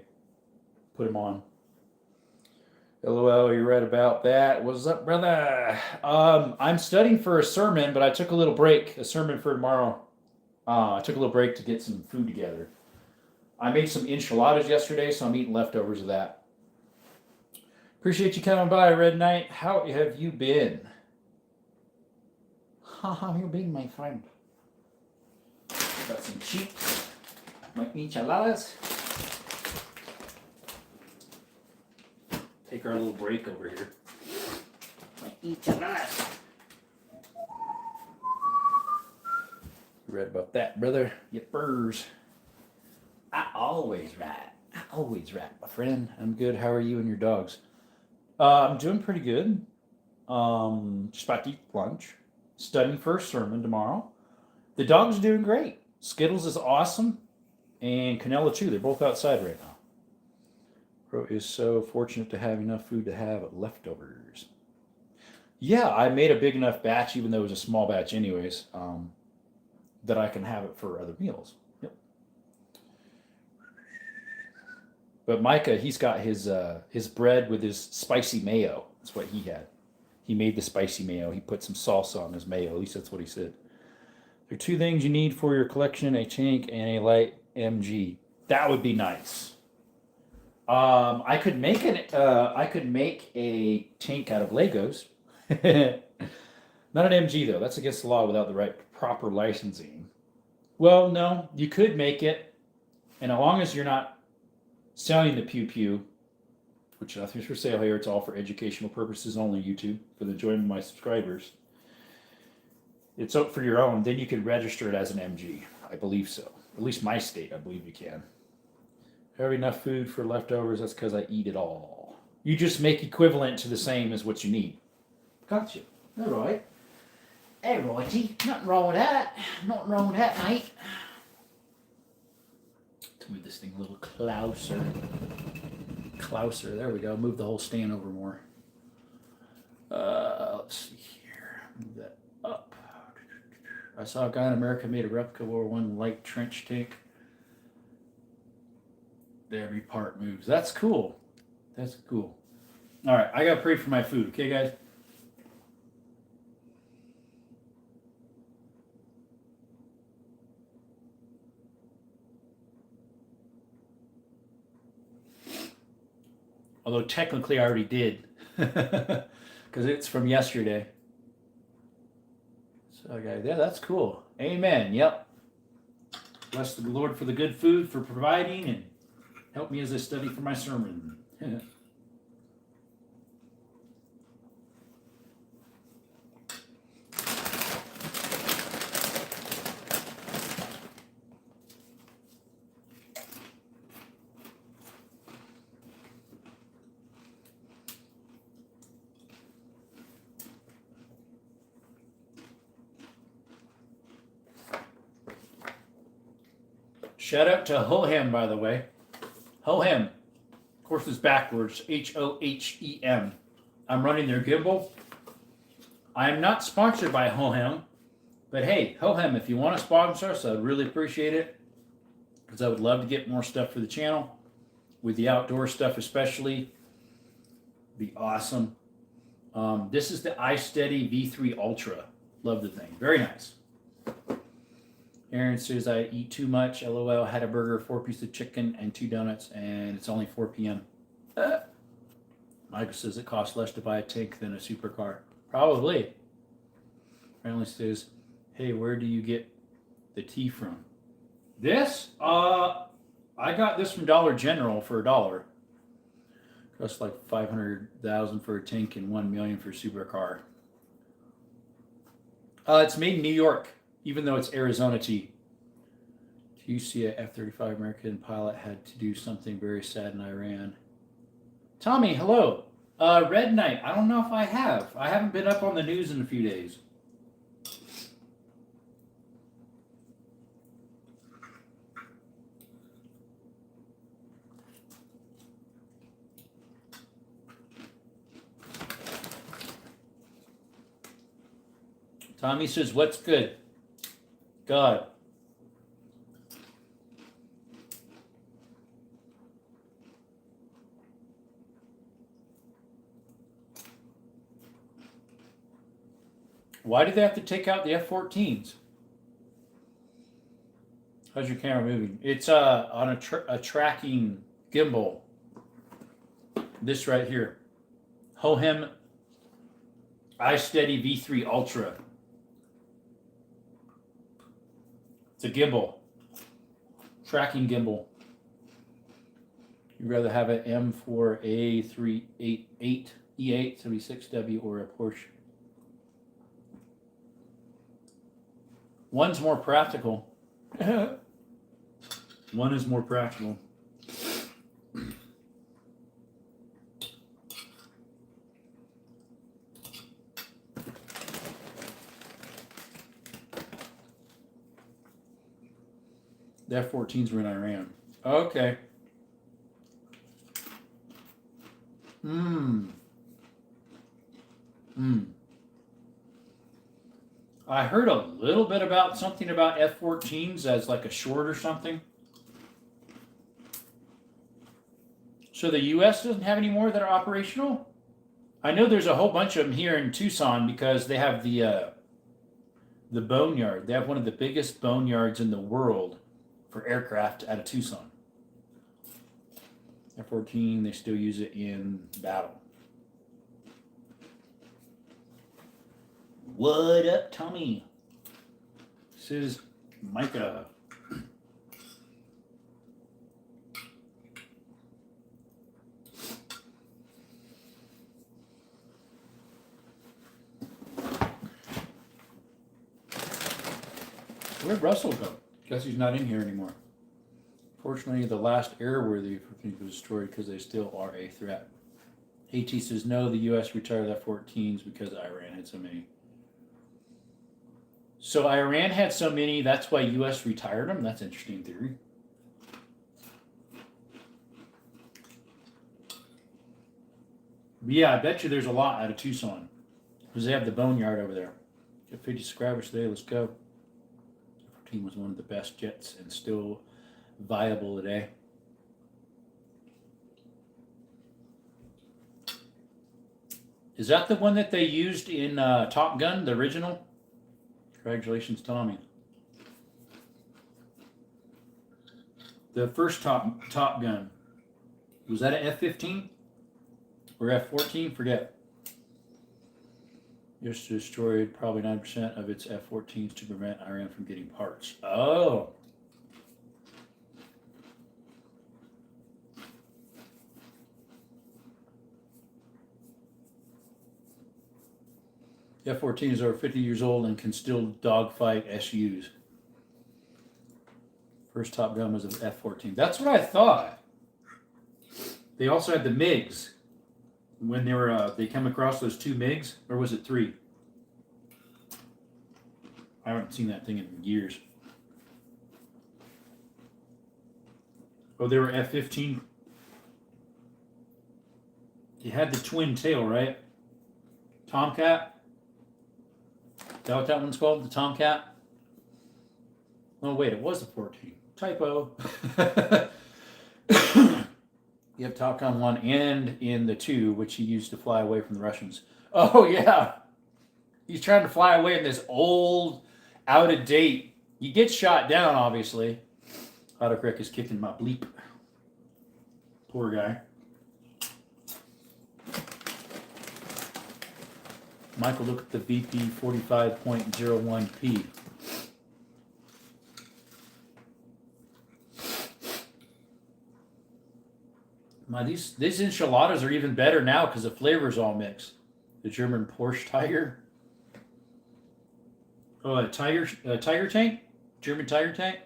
Put them on. LOL, you're right about that. What's up, brother? I'm studying for a sermon, but I took a little break. A sermon for tomorrow. I took a little break to get some food together. I made some enchiladas yesterday, so I'm eating leftovers of that. Appreciate you coming by, Red Knight. How have you been? How have you been, my friend? Got some chips, my enchiladas. Take our little break over here. My enchiladas. You read about that, brother? Yippers. I always write, my friend. I'm good. How are you and your dogs? I'm doing pretty good. Just about to eat lunch. Studying for a sermon tomorrow. The dog's doing great. Skittles is awesome. And Canella too. They're both outside right now. Bro is so fortunate to have enough food to have leftovers. Yeah, I made a big enough batch, even though it was a small batch anyways, that I can have it for other meals. Yep. But Micah, he's got his bread with his spicy mayo. That's what he had. He made the spicy mayo. He put some salsa on his mayo. At least that's what he said. There are two things you need for your collection: a tank and a light MG. That would be nice. I could make a tank out of Legos. Not an MG though. That's against the law without the right proper licensing. Well, no, you could make it, and as long as you're not selling the pew pew, which nothing's for sale here. It's all for educational purposes only. YouTube for the enjoyment of my subscribers. It's up for your own. Then you can register it as an MG. I believe so. At least my state, I believe you can. Have enough food for leftovers. That's because I eat it all. You just make equivalent to the same as what you need. Gotcha. All right. Hey, righty. Nothing wrong with that. Nothing wrong with that, mate. Let's move this thing a little closer. Closer. There we go. Move the whole stand over more. Let's see here. Move that up. I saw a guy in America made a replica of World War I light trench tank. Every part moves. That's cool. That's cool. All right. I got to pray for my food. Okay, guys? Although technically I already did. Because it's from yesterday. So, okay, yeah, that's cool. Amen. Yep. Bless the Lord for the good food, for providing, and help me as I study for my sermon. Shout out to Hohem, by the way. Hohem. Of course, it's backwards. Hohem. I'm running their gimbal. I am not sponsored by Hohem. But hey, Hohem, if you want to sponsor us, I'd really appreciate it. Because I would love to get more stuff for the channel. With the outdoor stuff especially. Be awesome. This is the iSteady V3 Ultra. Love the thing. Very nice. Aaron says, I eat too much. LOL, had a burger, 4 pieces of chicken, and 2 donuts, and it's only 4 p.m. Michael says it costs less to buy a tank than a supercar. Probably. Friendly says, hey, where do you get the tea from? This? I got this from Dollar General for $1. Costs like $500,000 for a tank and $1 million for a supercar. It's made in New York. Even though it's Arizona tea. Do you see a F-35 American pilot had to do something very sad in Iran? Tommy, hello. Red Knight, I don't know if I have. I haven't been up on the news in a few days. Tommy says, what's good? God. Why did they have to take out the F-14s? How's your camera moving? It's on a tracking gimbal. This right here. Hohem iSteady V3 Ultra. It's a gimbal. Tracking gimbal. You'd rather have an M4A388 E8 76W or a Porsche. One's more practical. One is more practical. The F-14s were in Iran. Okay. I heard a little bit about something about F-14s as like a short or something. So the U.S. doesn't have any more that are operational? I know there's a whole bunch of them here in Tucson because they have the boneyard. They have one of the biggest boneyards in the world for aircraft out of Tucson. F-14, they still use it in battle. What up, Tommy? This is Micah. Where'd Russell go? Guess he's not in here anymore. Fortunately, the last airworthy was destroyed because they still are a threat. AT says no, the U.S. retired F-14s because Iran had so many. So Iran had so many, that's why U.S. retired them? That's an interesting theory. But yeah, I bet you there's a lot out of Tucson. Because they have the boneyard over there. Get 50 subscribers today, let's go. F-14 was one of the best jets and still viable today. Is that the one that they used in Top Gun, the original? Congratulations, Tommy. The first Top Gun. Was that an F-15? Or F-14? Forget. Just destroyed probably 9% of its F-14s to prevent Iran from getting parts. Oh. F-14s are 50 years old and can still dogfight SUs. First Top Gun was an F-14. That's what I thought. They also had the MiGs. When they come across those two MiGs, or was it three? I haven't seen that thing in years. Oh, they were F-15. You had the twin tail, right? Tomcat. Is that what that one's called? The Tomcat? Oh, wait, it was a 14. Typo. You have Top Gun 1 and in the 2, which he used to fly away from the Russians. Oh, yeah. He's trying to fly away in this old, out-of-date. He gets shot down, obviously. Autocorrect is kicking my bleep. Poor guy. Michael, look at the VP 45.01p. These enchiladas are even better now because the flavors all mix. The German Porsche Tiger. Oh, a tiger tank? German tiger tank?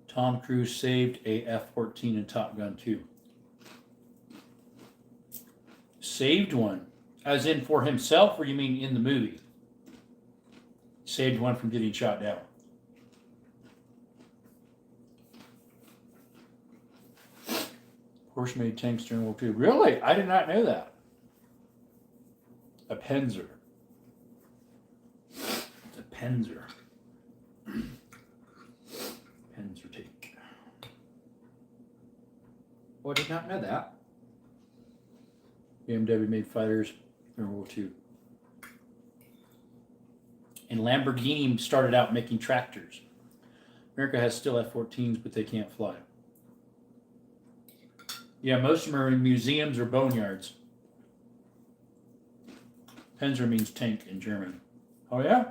Tom Cruise saved a F-14 in Top Gun 2. Saved one? As in for himself, or you mean in the movie? Saved one from getting shot down. Porsche made tanks during World War II. Really? I did not know that. A Panzer. It's a Panzer. Panzer tank. Oh, I did not know that. BMW made fighters during World War II. And Lamborghini started out making tractors. America has still F-14s, but they can't fly. Yeah, most of them are in museums or boneyards. Panzer means tank in German. Oh, yeah?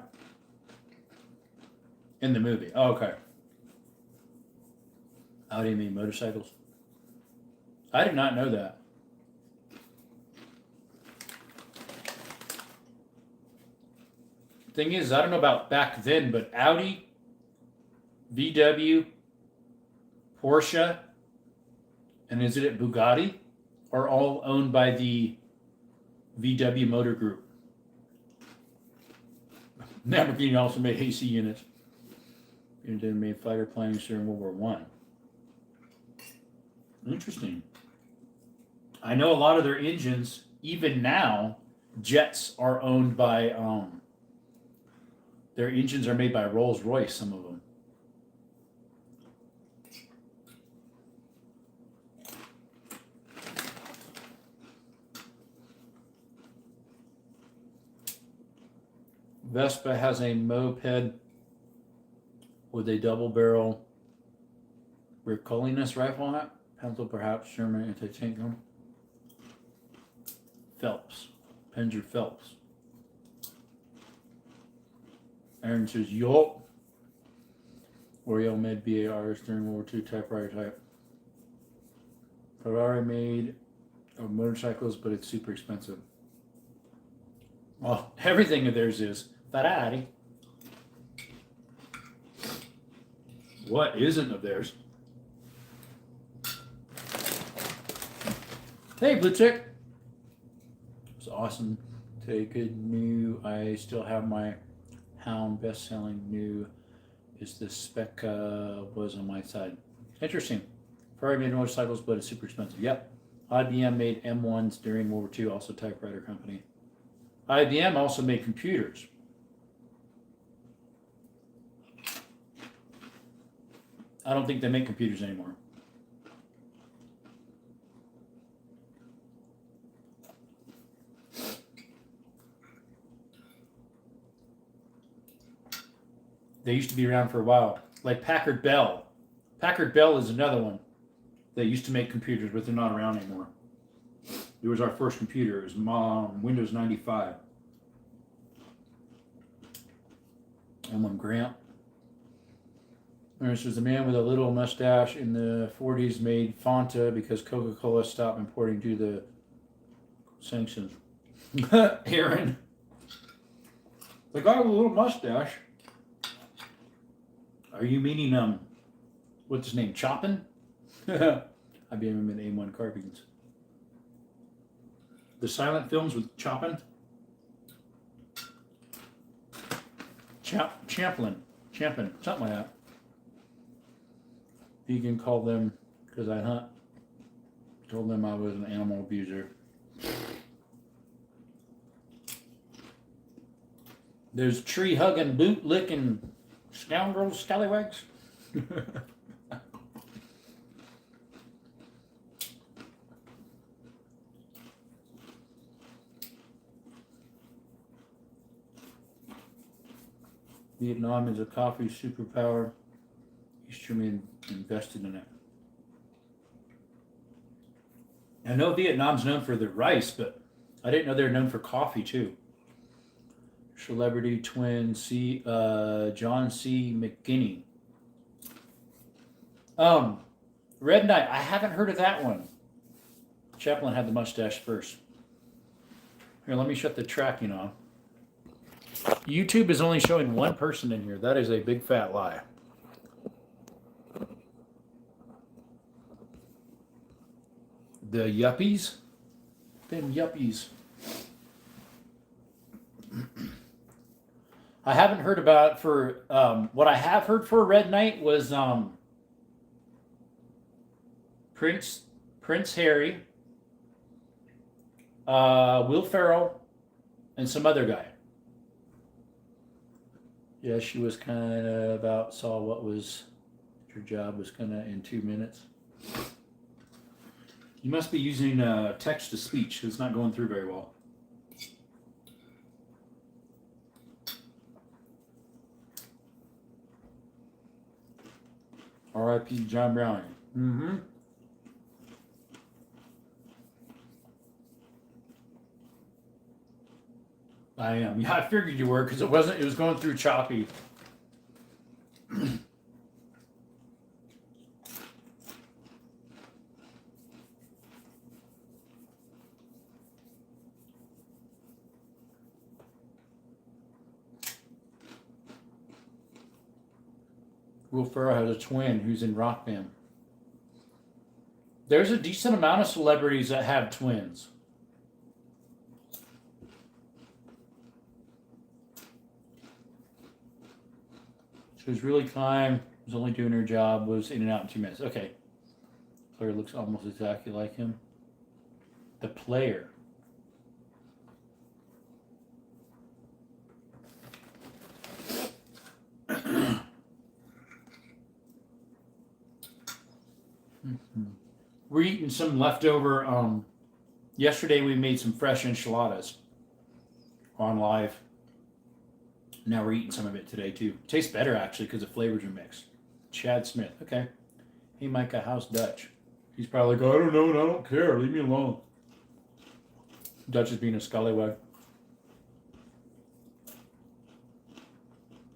In the movie. Oh, okay. Audi made motorcycles. I did not know that. Thing is, I don't know about back then, but Audi, VW, Porsche, and is it Bugatti, are all owned by the VW Motor Group. Lamborghini also made AC units. And then made fighter planes during World War One. Interesting. I know a lot of their engines, even now, jets are owned by, their engines are made by Rolls-Royce, some of them. Vespa has a moped with a double barrel Ricolinus rifle on it. Pencil, perhaps German anti-tank gun. Phelps. Panzer Phelps. Aaron says, yup. Oriole made BARs during World War II typewriter type. Ferrari made motorcycles, but it's super expensive. Well, everything of theirs is Ferrari. What isn't of theirs? Hey, Blue Chick. It's awesome. Take a new. I still have my Hound best-selling. New is the spec was on my side. Interesting. Ferrari made motorcycles, but it's super expensive. Yep. IBM made M1s during World War II, also typewriter company. IBM also made computers. I don't think they make computers anymore. They used to be around for a while. Like Packard Bell. Packard Bell is another one. They used to make computers, but they're not around anymore. It was our first computer. It was Windows 95. M1 Grant. This was a man with a little mustache in the 40s made Fanta because Coca-Cola stopped importing due to the sanctions. Aaron. The guy with a little mustache. Are you meaning, what's his name, Choppin? IBM made A1 carbines. The silent films with Choppin? Champlin, something like that. Vegan called them, because I hunt, told them I was an animal abuser. There's tree-hugging, boot-licking scoundrels, scallywags. Vietnam is a coffee superpower. East Germany invested in it. I know Vietnam's known for their rice, but I didn't know they were known for coffee too. Celebrity twin John C. McGinney. Red Knight. I haven't heard of that one. Chaplin had the mustache first. Here, let me shut the tracking off. YouTube is only showing one person in here. That is a big fat lie. The yuppies? Them yuppies. I haven't heard about for what I have heard for Red Knight was Prince Harry, Will Ferrell, and some other guy. Yeah, she was kind of about saw what was her job was kind of in 2 minutes. You must be using text to speech. It's not going through very well. R.I.P. John Browning. Mm-hmm. I am. Yeah, I figured you were because it was going through choppy. Will Ferrell has a twin who's in Rock Band. There's a decent amount of celebrities that have twins. She was really kind, was only doing her job, was in and out in 2 minutes. Okay. Claire looks almost exactly like him. The player. We're eating some leftover. Yesterday we made some fresh enchiladas on live. Now we're eating some of it today too. Tastes better actually because the flavors are mixed. Chad Smith. Okay. Hey Micah, how's Dutch? He's probably like, I don't know and I don't care. Leave me alone. Dutch is being a scallywag.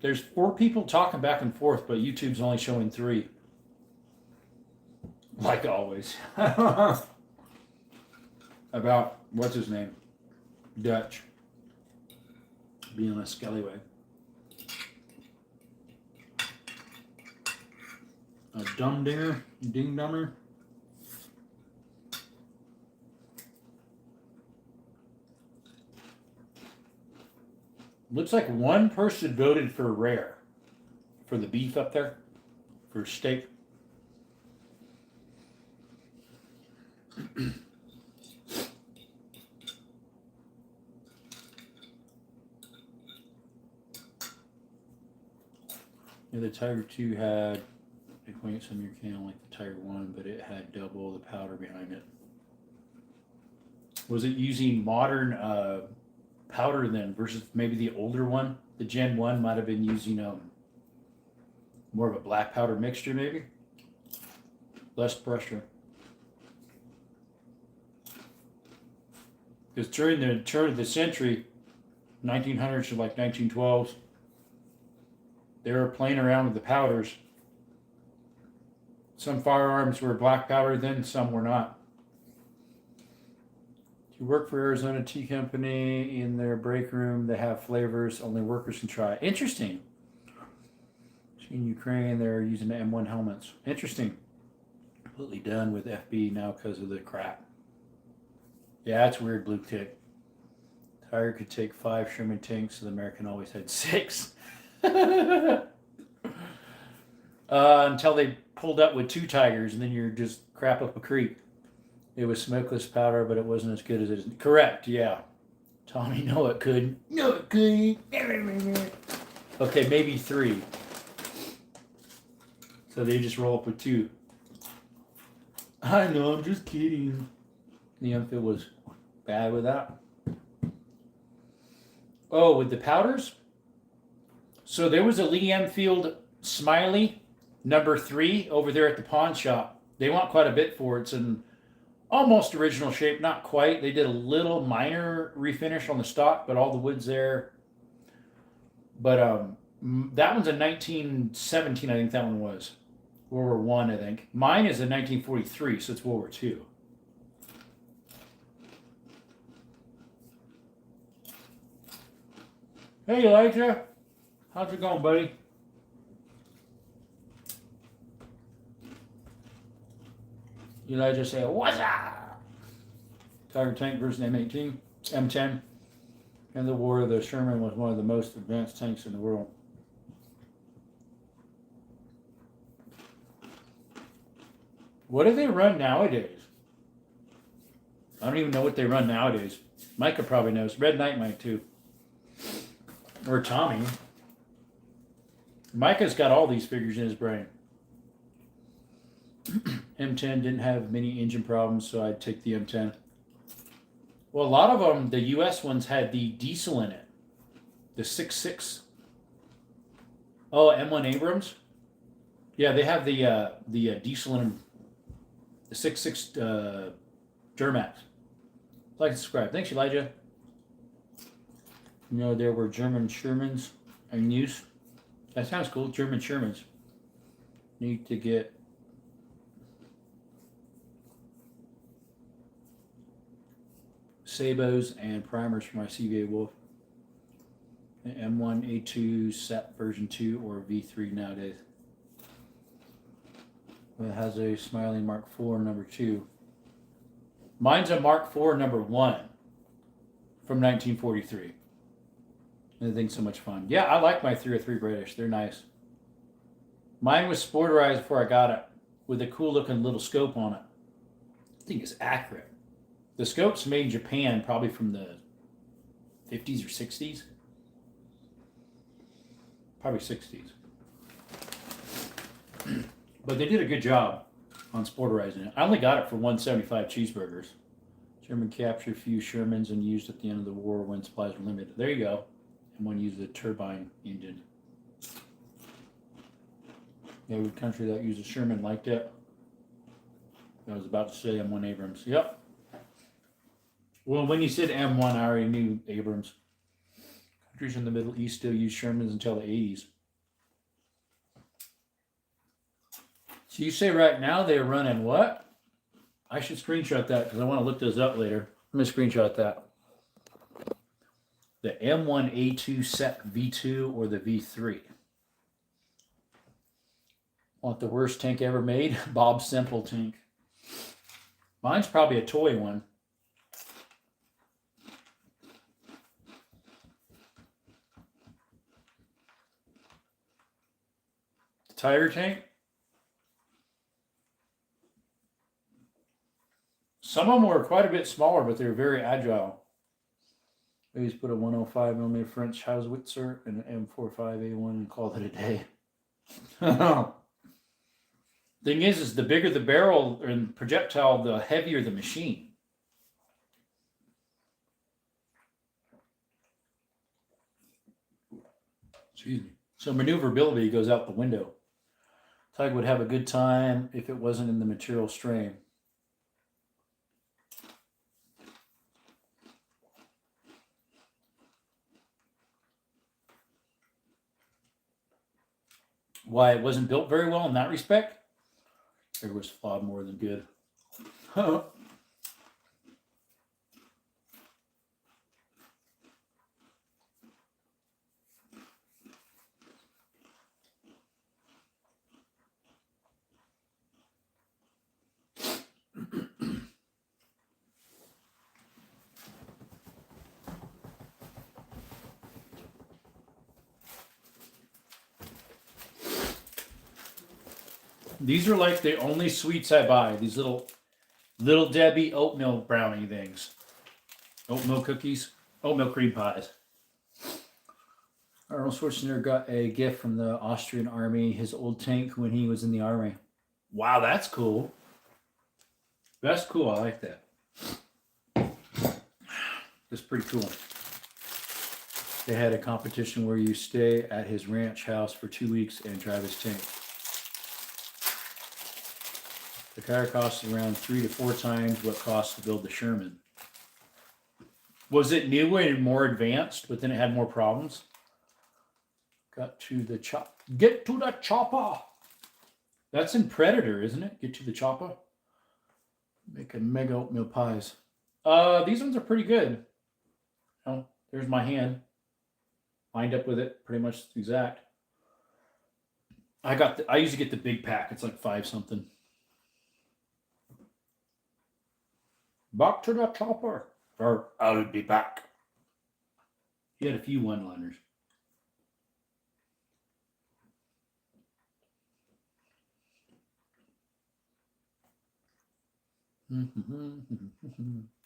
There's 4 people talking back and forth, but YouTube's only showing 3. Like always. About, what's his name? Dutch. Being a scallywag. A dumb-dinger? Ding-dumber? Looks like one person voted for rare. For the beef up there. For steak. Yeah, the Tiger 2 had points on your can like the Tiger 1, but it had double the powder behind it. Was it using modern powder then versus maybe the older one? The Gen 1 might have been using more of a black powder mixture maybe? Less pressure. Because during the turn of the century, 1900s to like 1912s, they were playing around with the powders. Some firearms were black powder then, some were not. If you work for Arizona Tea Company, in their break room, they have flavors only workers can try. Interesting. In Ukraine, they're using the M1 helmets. Interesting. Completely done with FB now because of the crap. Yeah, that's weird, Blue Tick. Tiger could take 5 Sherman tanks, so the American always had 6. Until they pulled up with 2 Tigers, and then you're just crap up a creek. It was smokeless powder, but it wasn't as good as it is. Correct, yeah. Tommy, no, it couldn't. No, it couldn't. Okay, maybe 3. So they just roll up with 2. I know, I'm just kidding. The Enfield was bad with that. Oh, with the powders? So there was a Lee Enfield Smiley number 3 over there at the pawn shop. They want quite a bit for it. It's in almost original shape, not quite. They did a little minor refinish on the stock, but all the wood's there. But that one's a 1917, I think that one was. World War I, I think. Mine is a 1943, so it's World War II. Hey, Elijah. How's it going, buddy? Elijah said, what's up? Tiger tank versus M18, M10. In the war, the Sherman was one of the most advanced tanks in the world. What do they run nowadays? I don't even know what they run nowadays. Micah probably knows. Red Knight might too. Or Tommy. Micah's got all these figures in his brain. M10 didn't have many engine problems, so I'd take the M10. Well, a lot of them, the U.S. ones, had the diesel in it. The 6.6. Oh, M1 Abrams? Yeah, they have the diesel in them. The 6.6 Duramax. Like and subscribe. Thanks, Elijah. You know, there were German Shermans in use. That sounds cool. German Shermans. Need to get sabos and primers for my CVA Wolf. M1 A2 SEP version 2 or V3 nowadays. It has a Smiley Mark IV number 2. Mine's a Mark IV number 1 from 1943. And the thing's so much fun. Yeah, I like my 303 British. They're nice. Mine was sporterized before I got it with a cool looking little scope on it. I think it's accurate. The scope's made in Japan, probably from the 50s or 60s. Probably 60s. But they did a good job on sporterizing it. I only got it for 175 cheeseburgers. German captured a few Shermans and used at the end of the war when supplies were limited. There you go. And one used a turbine engine. Every country that used a Sherman liked it. I was about to say M1 Abrams. Yep. Well, when you said M1, I already knew Abrams. Countries in the Middle East still use Shermans until the 80s. So you say right now they're running what? I should screenshot that because I want to look those up later. Let me screenshot that. The M1A2 SEP V2 or the V3. Want the worst tank ever made? Bob Semple tank. Mine's probably a toy one. The Tiger tank? Some of them were quite a bit smaller, but they were very agile. I used to put a 105mm French Hauswitzer and an M45A1 and called it a day. Thing is the bigger the barrel and projectile, the heavier the machine. Excuse me. So maneuverability goes out the window. Tig would have a good time if it wasn't in the material strain. Why it wasn't built very well in that respect? It was flawed more than good. These are like the only sweets I buy. These little Debbie oatmeal brownie things. Oatmeal cookies. Oatmeal cream pies. Arnold Schwarzenegger got a gift from the Austrian army, his old tank when he was in the army. Wow, that's cool. That's cool. I like that. That's pretty cool. They had a competition where you stay at his ranch house for 2 weeks and drive his tank. The car costs around 3 to 4 times what costs to build the Sherman. Was it new and more advanced, but then it had more problems? Got to the chop. Get to the chopper. That's in Predator, isn't it? Get to the chopper. Making mega oatmeal pies. These ones are pretty good. Oh, there's my hand. Lined up with it, pretty much exact. I usually get the big pack. It's like 5 something. Back to the chopper. Or I'll be back. He had a few one-liners.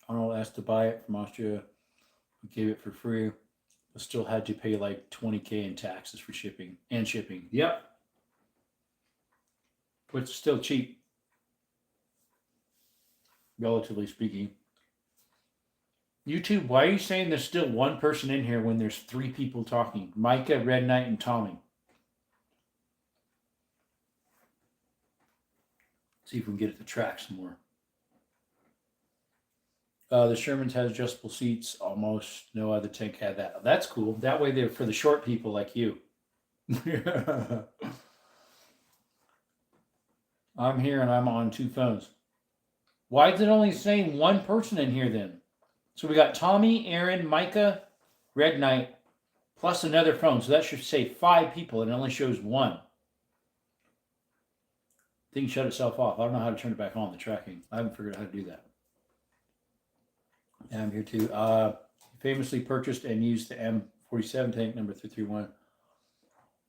Arnold asked to buy it from Austria. We gave it for free, but still had to pay like $20,000 in taxes for shipping. Yep. Which is still cheap. relatively speaking. YouTube, why are you saying there's still one person in here when there's 3 people talking? Micah, Red Knight, and Tommy. See if we can get it to track some more. The Sherman's has adjustable seats. Almost no other tank had that. That's cool. That way they're for the short people like you. I'm here and I'm on 2 phones. Why is it only saying 1 person in here then? So we got Tommy, Aaron, Micah, Red Knight, plus another phone. So that should say 5 people and it only shows 1. Thing shut itself off. I don't know how to turn it back on, the tracking. I haven't figured out how to do that. And I'm here too. Famously purchased and used the M47 tank number 331.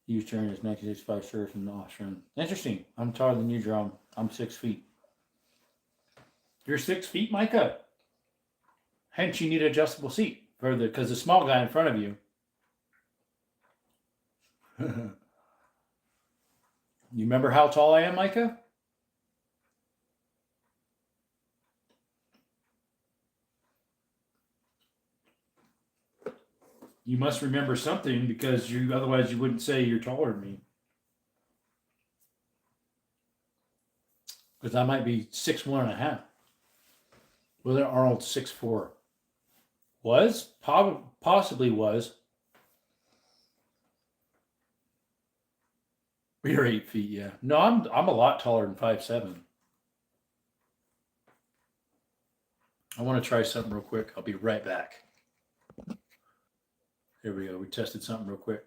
Used during his 1965 service in Austrian. Interesting. I'm taller than you, Jerome. I'm 6 feet. You're 6 feet, Micah? Hence, you need an adjustable seat for because the small guy in front of you. You remember how tall I am, Micah? You must remember something because otherwise you wouldn't say you're taller than me. Because I might be 6'1.5". Well, Arnold's 6'4". Was? Possibly was. You're 8 feet, yeah. No, I'm a lot taller than 5'7". I want to try something real quick. I'll be right back. There we go. We tested something real quick.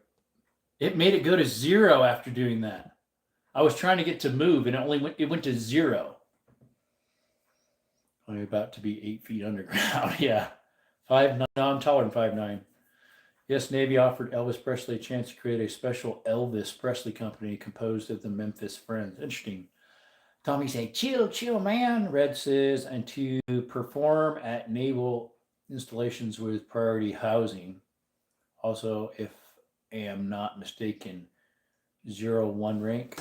It made it go to 0 after doing that. I was trying to get to move and it went to 0. I'm about to be 8 feet underground. Yeah. 5'9". No, I'm taller than 5'9". Yes, Navy offered Elvis Presley a chance to create a special Elvis Presley company composed of the Memphis Friends. Interesting. Tommy said, chill, man. Red says, and to perform at naval installations with priority housing. Also, if I am not mistaken, 0-1 rank.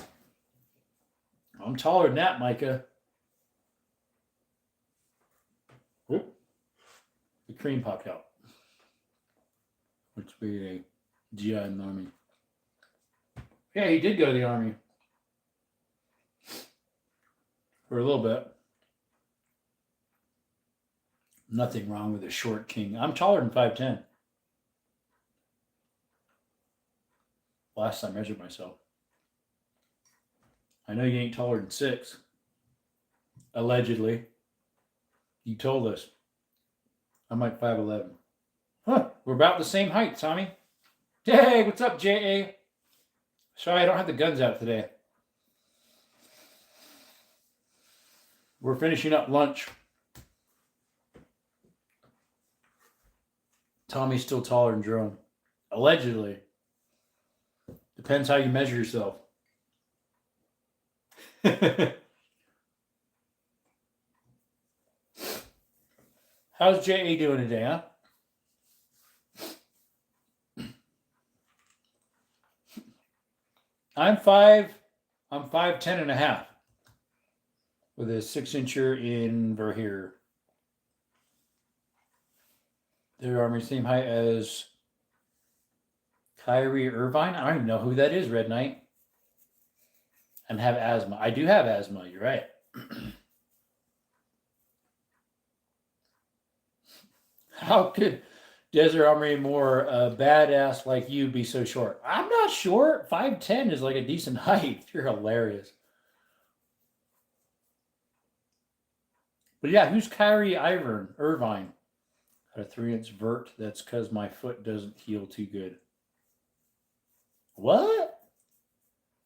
I'm taller than that, Micah. Oop. The cream popped out. Which would be a GI in the Army. Yeah, he did go to the Army. For a little bit. Nothing wrong with a short king. I'm taller than 5'10". Last time I measured myself. I know you ain't taller than 6. Allegedly. You told us. I'm like 5'11". Huh, we're about the same height, Tommy. Hey, what's up, J.A.? Sorry, I don't have the guns out today. We're finishing up lunch. Tommy's still taller than Jerome. Allegedly. Depends how you measure yourself. How's J.A. doing today, huh? I'm 5'10.5" with a 6-incher in here. Their army same height as Kyrie Irvine. I don't even know who that is, Red Knight. And have asthma. I do have asthma, you're right. How could Desert Armory more badass like you be so short? I'm not short. 5'10" is like a decent height. You're hilarious. But yeah, who's Kyrie Irvine? Got a 3-inch vert. That's because my foot doesn't heal too good. What?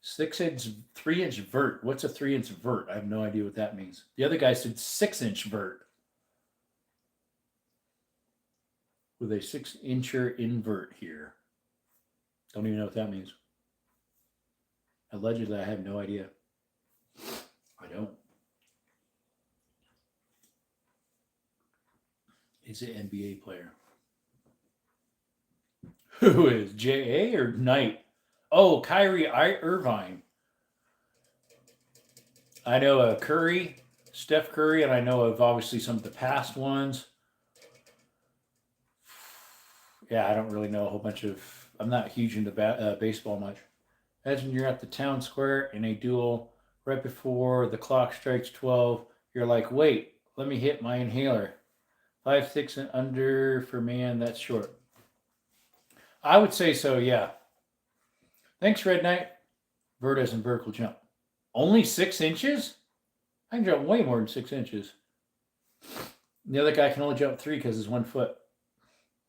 6-inch, 3-inch vert. What's a 3-inch vert? I have no idea what that means. The other guy said 6-inch vert. With a 6-incher invert here. Don't even know what that means. Allegedly, I have no idea. I don't. He's an NBA player. Who is? J.A. or Knight? Oh, Kyrie Irvine. I know Curry, Steph Curry, and I know of obviously some of the past ones. Yeah, I don't really know a whole bunch of. I'm not huge into baseball much. Imagine you're at the town square in a duel right before the clock strikes 12. You're like, wait, let me hit my inhaler. 5'6" and under for man, that's short. I would say so, yeah. Thanks, Red Knight. Bird has a vertical jump. Only 6 inches? I can jump way more than 6 inches. The other guy can only jump 3 because he's 1 foot.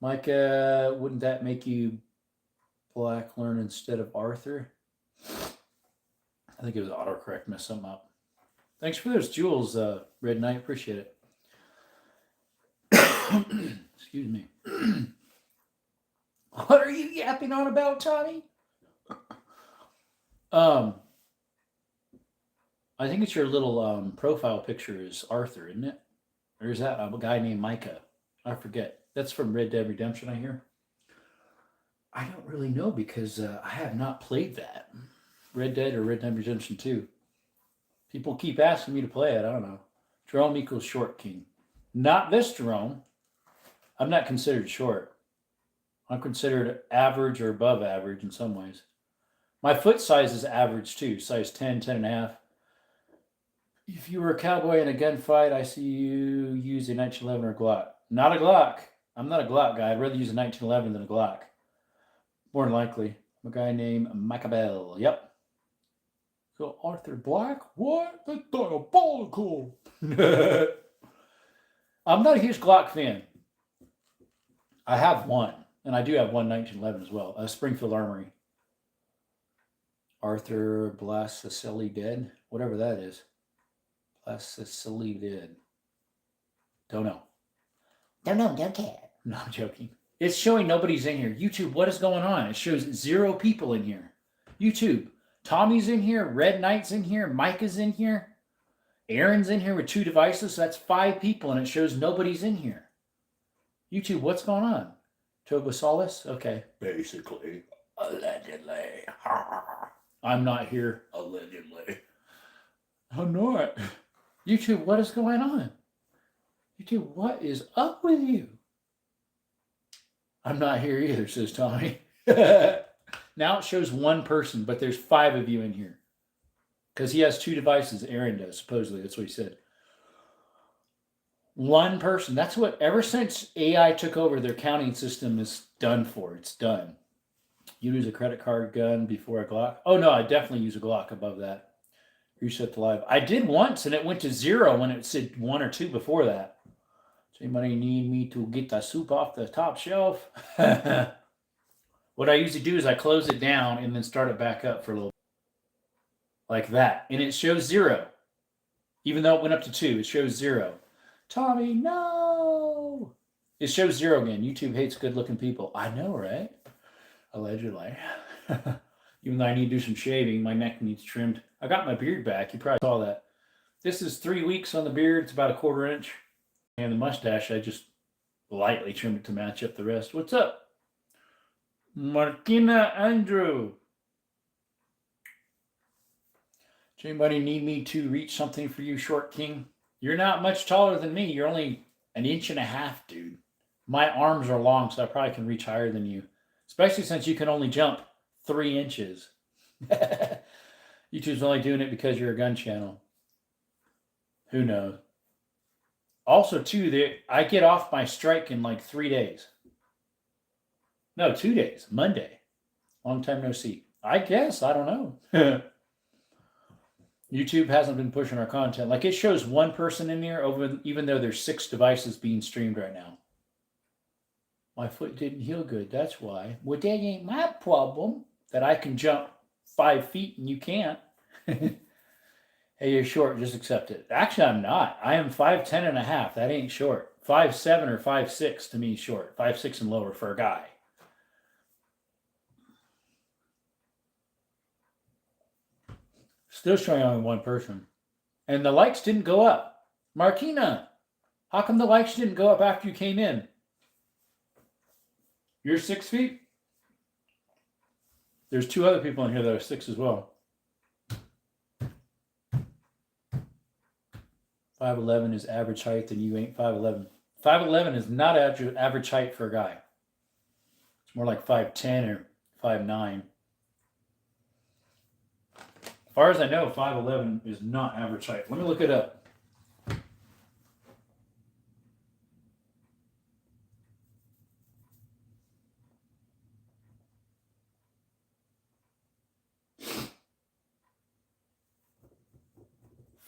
Micah, wouldn't that make you Black learn instead of Arthur? I think it was autocorrect, messed something up. Thanks for those jewels, Red Knight. Appreciate it. Excuse me. What are you yapping on about, Tommy? I think it's your little profile picture is Arthur, isn't it? Or is that a guy named Micah? I forget. That's from Red Dead Redemption, I hear. I don't really know because I have not played that. Red Dead or Red Dead Redemption 2. People keep asking me to play it. I don't know. Jerome equals short king. Not this Jerome. I'm not considered short. I'm considered average or above average in some ways. My foot size is average too. Size 10, 10 and a half. If you were a cowboy in a gunfight, I see you use a 1911 or Glock. Not a Glock. I'm not a Glock guy. I'd rather use a 1911 than a Glock. More than likely. I'm a guy named Micah Bell. Yep. So Arthur Black? What? That's diabolical. I'm not a huge Glock fan. I have one. And I do have one 1911 as well. A Springfield Armory. Arthur Blasiceli dead? Whatever that is. Blasiceli dead. Don't know. Don't care. No, I'm joking. It's showing nobody's in here. YouTube, what is going on? It shows 0 people in here. YouTube, Tommy's in here. Red Knight's in here. Micah's in here. Aaron's in here with 2 devices. So that's 5 people, and it shows nobody's in here. YouTube, what's going on? Togo Solace? Okay. Basically. Allegedly. I'm not here. Allegedly. I'm not. YouTube, what is going on? YouTube, what is up with you? I'm not here either, says Tommy. Now it shows 1 person, but there's 5 of you in here. Because he has 2 devices. Aaron does, supposedly. That's what he said. 1 person. That's what, ever since AI took over, their counting system is done for. It's done. You use a credit card gun before a Glock? Oh, no, I definitely use a Glock above that. Reset the live. I did once, and it went to 0 when it said 1 or 2 before that. Does anybody need me to get the soup off the top shelf? What I usually do is I close it down and then start it back up for a little. Like that. And it shows 0. Even though it went up to 2, it shows 0. Tommy, no! It shows 0 again. YouTube hates good-looking people. I know, right? Allegedly. Even though I need to do some shaving, my neck needs trimmed. I got my beard back. You probably saw that. This is 3 weeks on the beard. It's about a 1/4 inch. And the mustache, I just lightly trimmed it to match up the rest. What's up? Martina Andrew. Does anybody need me to reach something for you, Short King? You're not much taller than me. You're only 1.5 inches, dude. My arms are long, so I probably can reach higher than you. Especially since you can only jump 3 inches. YouTube's only doing it because you're a gun channel. Who knows? Also, too, I get off my strike in like 3 days. No, 2 days. Monday. Long time no see. I guess. I don't know. YouTube hasn't been pushing our content. Like, it shows 1 person in here, even though there's 6 devices being streamed right now. My foot didn't heal good. That's why. Well, that ain't my problem. That I can jump 5 feet and you can't. Hey, you're short. Just accept it. Actually, I'm not. I am 5'10" and a half. That ain't short. 5'7" or 5'6" to me is short. 5'6" and lower for a guy. Still showing only 1 person. And the likes didn't go up. Martina, how come the likes didn't go up after you came in? You're 6 feet? There's 2 other people in here that are 6 as well. 5'11" is average height, and you ain't 5'11". 5'11" is not average height for a guy. It's more like 5'10" or 5'9". As far as I know, 5'11" is not average height. Let me look it up.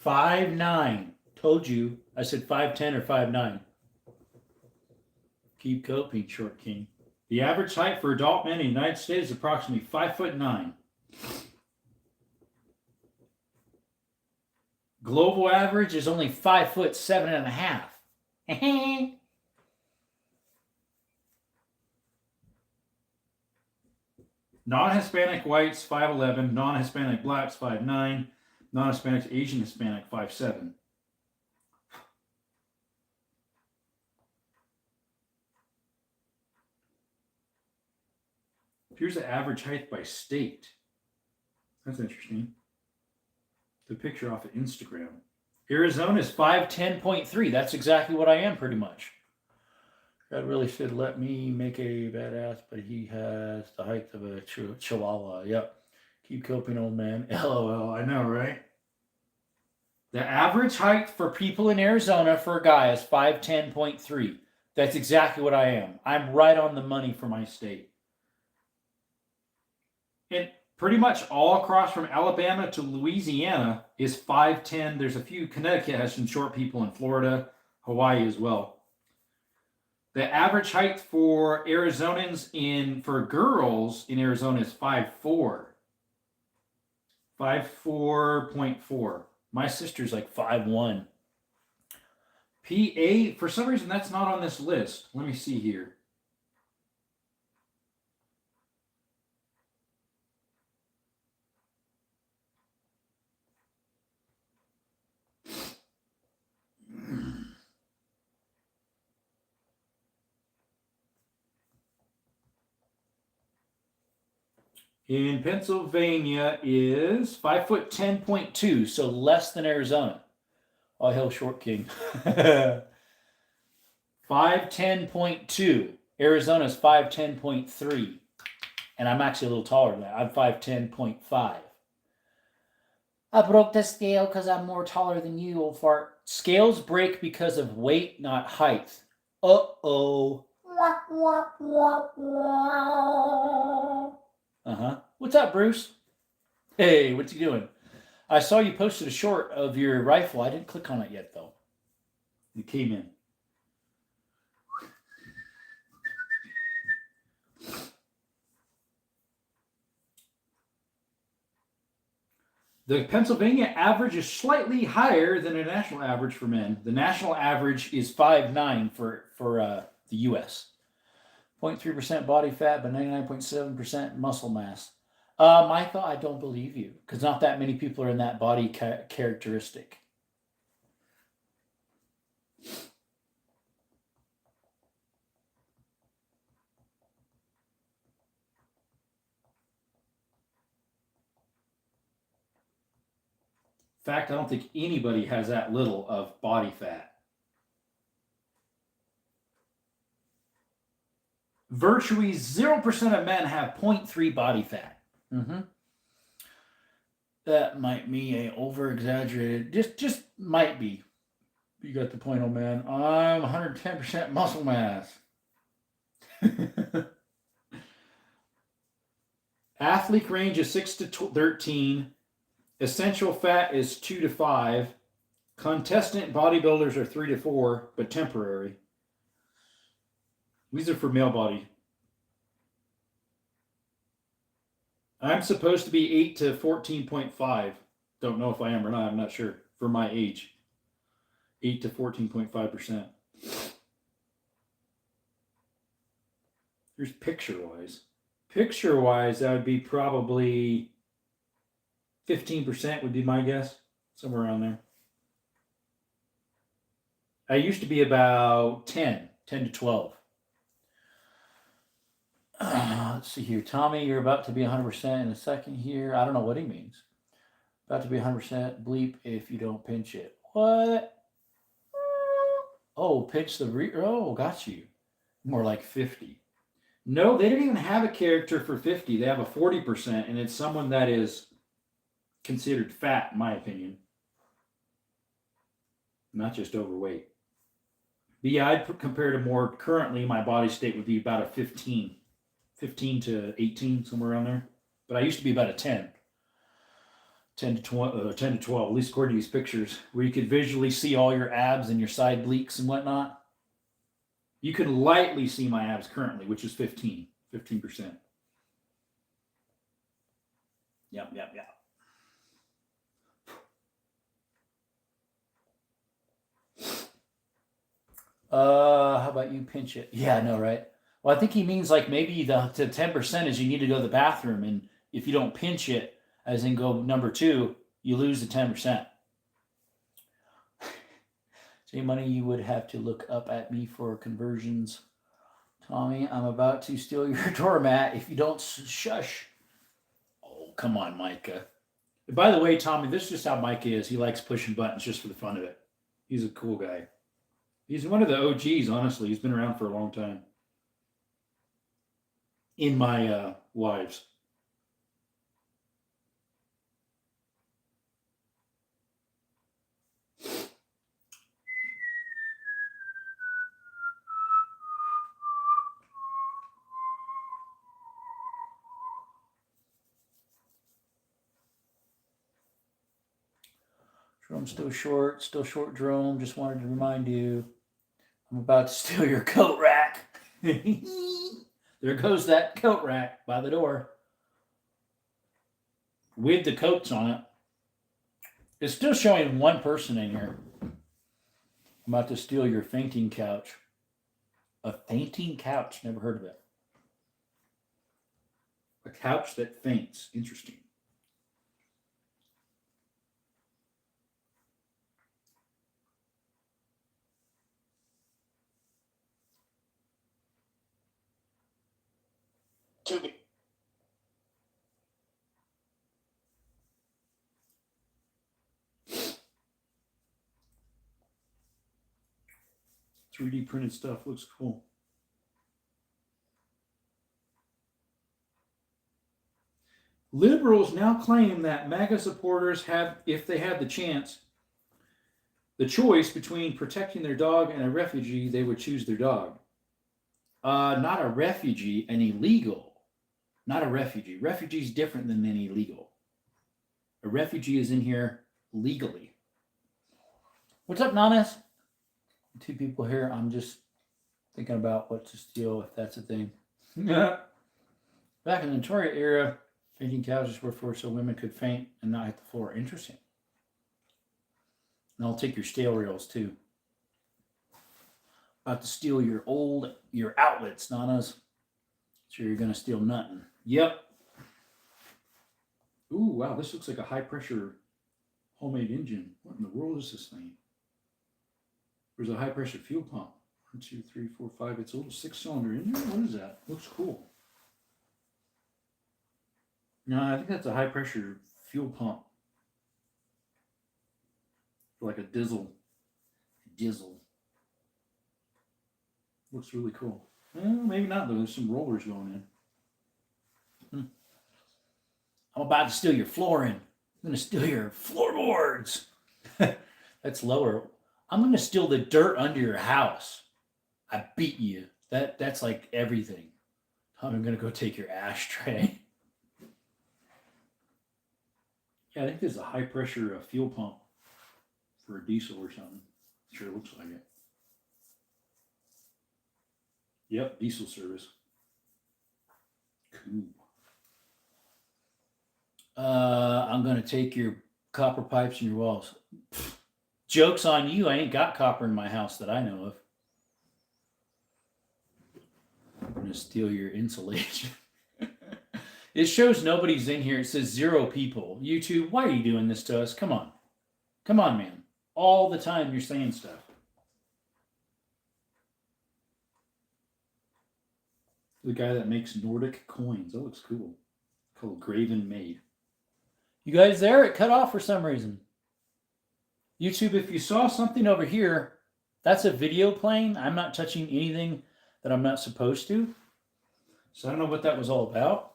$5'9". Told you. I said 5'10" or 5'9". Keep coping, Short King. The average height for adult men in the United States is approximately 5'9". Global average is only 5'7.5". Non-Hispanic whites 5'11", non-Hispanic blacks 5'9", non-Hispanic Asian Hispanic 5'7". Here's the average height by state. That's interesting. The picture off of Instagram. Arizona is 5'10.3". That's exactly what I am, pretty much. God really should let me make a badass, but he has the height of a chihuahua. Yep. Keep coping, old man. LOL. I know, right? The average height for people in Arizona for a guy is 5'10.3". That's exactly what I am. I'm right on the money for my state. And pretty much all across from Alabama to Louisiana is 5'10". There's a few. Connecticut has some short people in Florida, Hawaii as well. The average height for Arizonans for girls in Arizona is 5'4". 5'4.4". My sister's like 5'1". PA, for some reason that's not on this list. Let me see here. In Pennsylvania is 5'10.2", so less than Arizona. All hail Short King. 5'10.2". Arizona's 5'10.3". And I'm actually a little taller than that. I'm 5'10.5". I broke the scale because I'm more taller than you, old fart. Scales break because of weight, not height. Uh-oh. What's up, Bruce? Hey, what you doing? I saw you posted a short of your rifle. I didn't click on it yet, though. It came in. The Pennsylvania average is slightly higher than a national average for men. The national average is 5'9" for the U.S. 0.3% body fat, but 99.7% muscle mass. Michael, I don't believe you, because not that many people are in that body characteristic. In fact, I don't think anybody has that little of body fat. Virtually 0% of men have 0.3 body fat. That might be a over-exaggerated, just might be. You got the point, old man. I'm 110% muscle mass. Athlete range is 6 to 13. Essential fat is 2 to 5. Contestant bodybuilders are 3 to 4, but temporary. These are for male body. I'm supposed to be 8 to 14.5. Don't know if I am or not. I'm not sure. For my age. 8 to 14.5%. Here's picture-wise. Picture-wise, that would be probably 15% would be my guess. Somewhere around there. I used to be about 10 to 12. Let's see here. Tommy, you're about to be 100% in a second here. I don't know what he means. About to be 100%. Bleep if you don't pinch it. What? Oh, pitch the rear. Oh, got you. More like 50. No, they didn't even have a character for 50. They have a 40%, and it's someone that is considered fat, in my opinion. Not just overweight. But yeah, I'd compare to more currently, my body state would be about a 15. 15 to 18, somewhere around there. But I used to be about a 10. 10 to 12, 10 to 12, at least according to these pictures, where you could visually see all your abs and your side obliques and whatnot. You can lightly see my abs currently, which is 15%. Yep. How about you pinch it? Yeah, I know, right? Well, I think he means like maybe the 10% is you need to go to the bathroom, and if you don't pinch it, as in go number 2, you lose the 10%. Say money you would have to look up at me for conversions. Tommy, I'm about to steal your doormat if you don't shush. Oh, come on, Micah. And by the way, Tommy, this is just how Micah is. He likes pushing buttons just for the fun of it. He's a cool guy. He's one of the OGs, honestly. He's been around for a long time. In my lives. Jerome, still short, Jerome. Just wanted to remind you, I'm about to steal your coat rack. There goes that coat rack by the door. With the coats on it. It's still showing one person in here. I'm about to steal your fainting couch. A fainting couch? Never heard of it. A couch that faints. Interesting. Tubi. 3D printed stuff looks cool. Liberals now claim that MAGA supporters have, if they had the choice between protecting their dog and a refugee, they would choose their dog. Not a refugee, an illegal. Not a refugee. Refugee is different than an illegal. A refugee is in here legally. What's up, Nanas? 2 people here. I'm just thinking about what to steal, if that's a thing. Back in the Victoria era, fainting couches were for so women could faint and not hit the floor. Interesting. And I'll take your stale reels too. About to steal your outlets, Nanas. Sure you're gonna steal nothing. Yep. Ooh, wow, this looks like a high pressure homemade engine. What in the world is this thing? There's a high pressure fuel pump. 1, 2, 3, 4, 5. It's a little 6-cylinder engine. What is that? Looks cool. No, I think that's a high pressure fuel pump. Like a diesel. Looks really cool. Well, maybe not though. There's some rollers going in. I'm about to steal your flooring. I'm going to steal your floorboards. That's lower. I'm going to steal the dirt under your house. I beat you. That's like everything. I'm going to go take your ashtray. Yeah, I think there's a high pressure fuel pump for a diesel or something. Sure looks like it. Yep, diesel service. Cool. I'm going to take your copper pipes and your walls. Pfft, joke's on you. I ain't got copper in my house that I know of. I'm going to steal your insulation. It shows nobody's in here. It says 0 people. YouTube, why are you doing this to us? Come on. Come on, man. All the time you're saying stuff. The guy that makes Nordic coins. That looks cool. Called Graven Made. You guys there? It cut off for some reason. YouTube, if you saw something over here, That's a video playing. I'm not touching anything that I'm not supposed to. So I don't know what that was all about.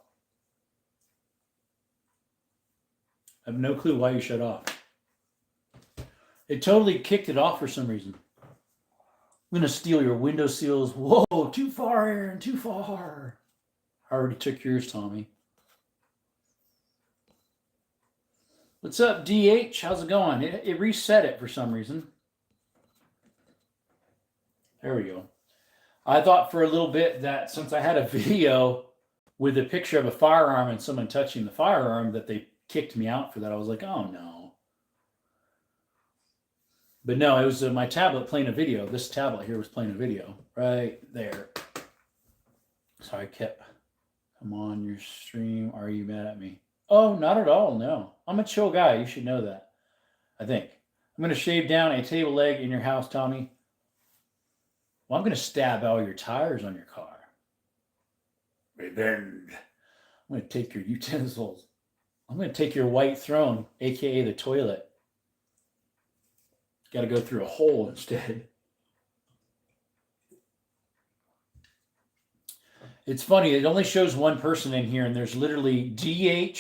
I have no clue why you shut off. It totally kicked it off for some reason. I'm going to steal your window seals. Whoa, too far, Aaron, too far. I already took yours, Tommy. What's up, DH? How's it going? It reset it for some reason. There we go. I thought for a little bit that since I had a video with a picture of a firearm and someone touching the firearm that they kicked me out for that. I was like, oh no. But no, it was my tablet playing a video. This tablet here was playing a video right there. So I kept, come on, your stream. Are you mad at me? Oh, not at all, no. I'm a chill guy. You should know that, I think. I'm going to shave down a table leg in your house, Tommy. Well, I'm going to stab all your tires on your car. Revenge. I'm going to take your utensils. I'm going to take your white throne, a.k.a. the toilet. Got to go through a hole instead. It's funny. It only shows one person in here, and there's literally DH,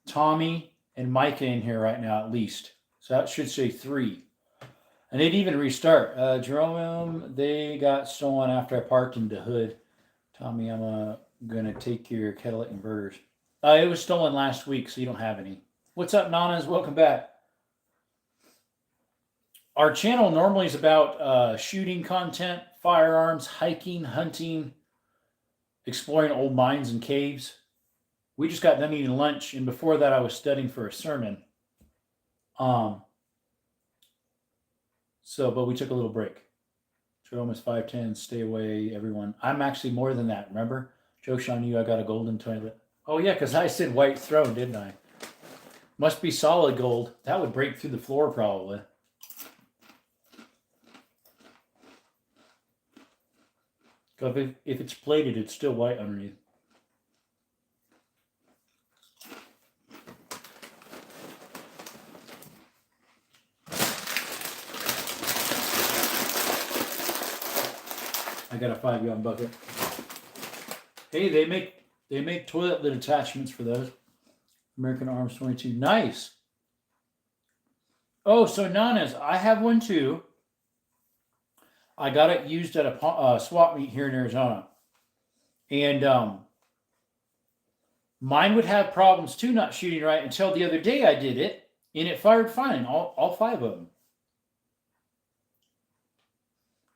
Tommy, and Micah in here right now at least. So that should say 3. And they'd even restart. Jerome, they got stolen after I parked in the hood. Tommy, I'm going to take your catalytic inverters. It was stolen last week, so you don't have any. What's up, Nanas? Welcome back. Our channel normally is about shooting content, firearms, hiking, hunting, exploring old mines and caves. We just got done eating lunch, and before that I was studying for a sermon. But we took a little break. Jerome is 5'10", stay away, everyone. I'm actually more than that, remember? Joke's on you, I got a golden toilet. Oh yeah, because I said white throne, didn't I? Must be solid gold. That would break through the floor probably. If it's plated, it's still white underneath. I got a 5-gallon bucket. Hey, they make toilet lid attachments for those. American Arms 22. Nice. Oh, so Nanas, I have one too. I got it used at a swap meet here in Arizona. And mine would have problems too, not shooting right, until the other day I did it, and it fired fine, all 5 of them.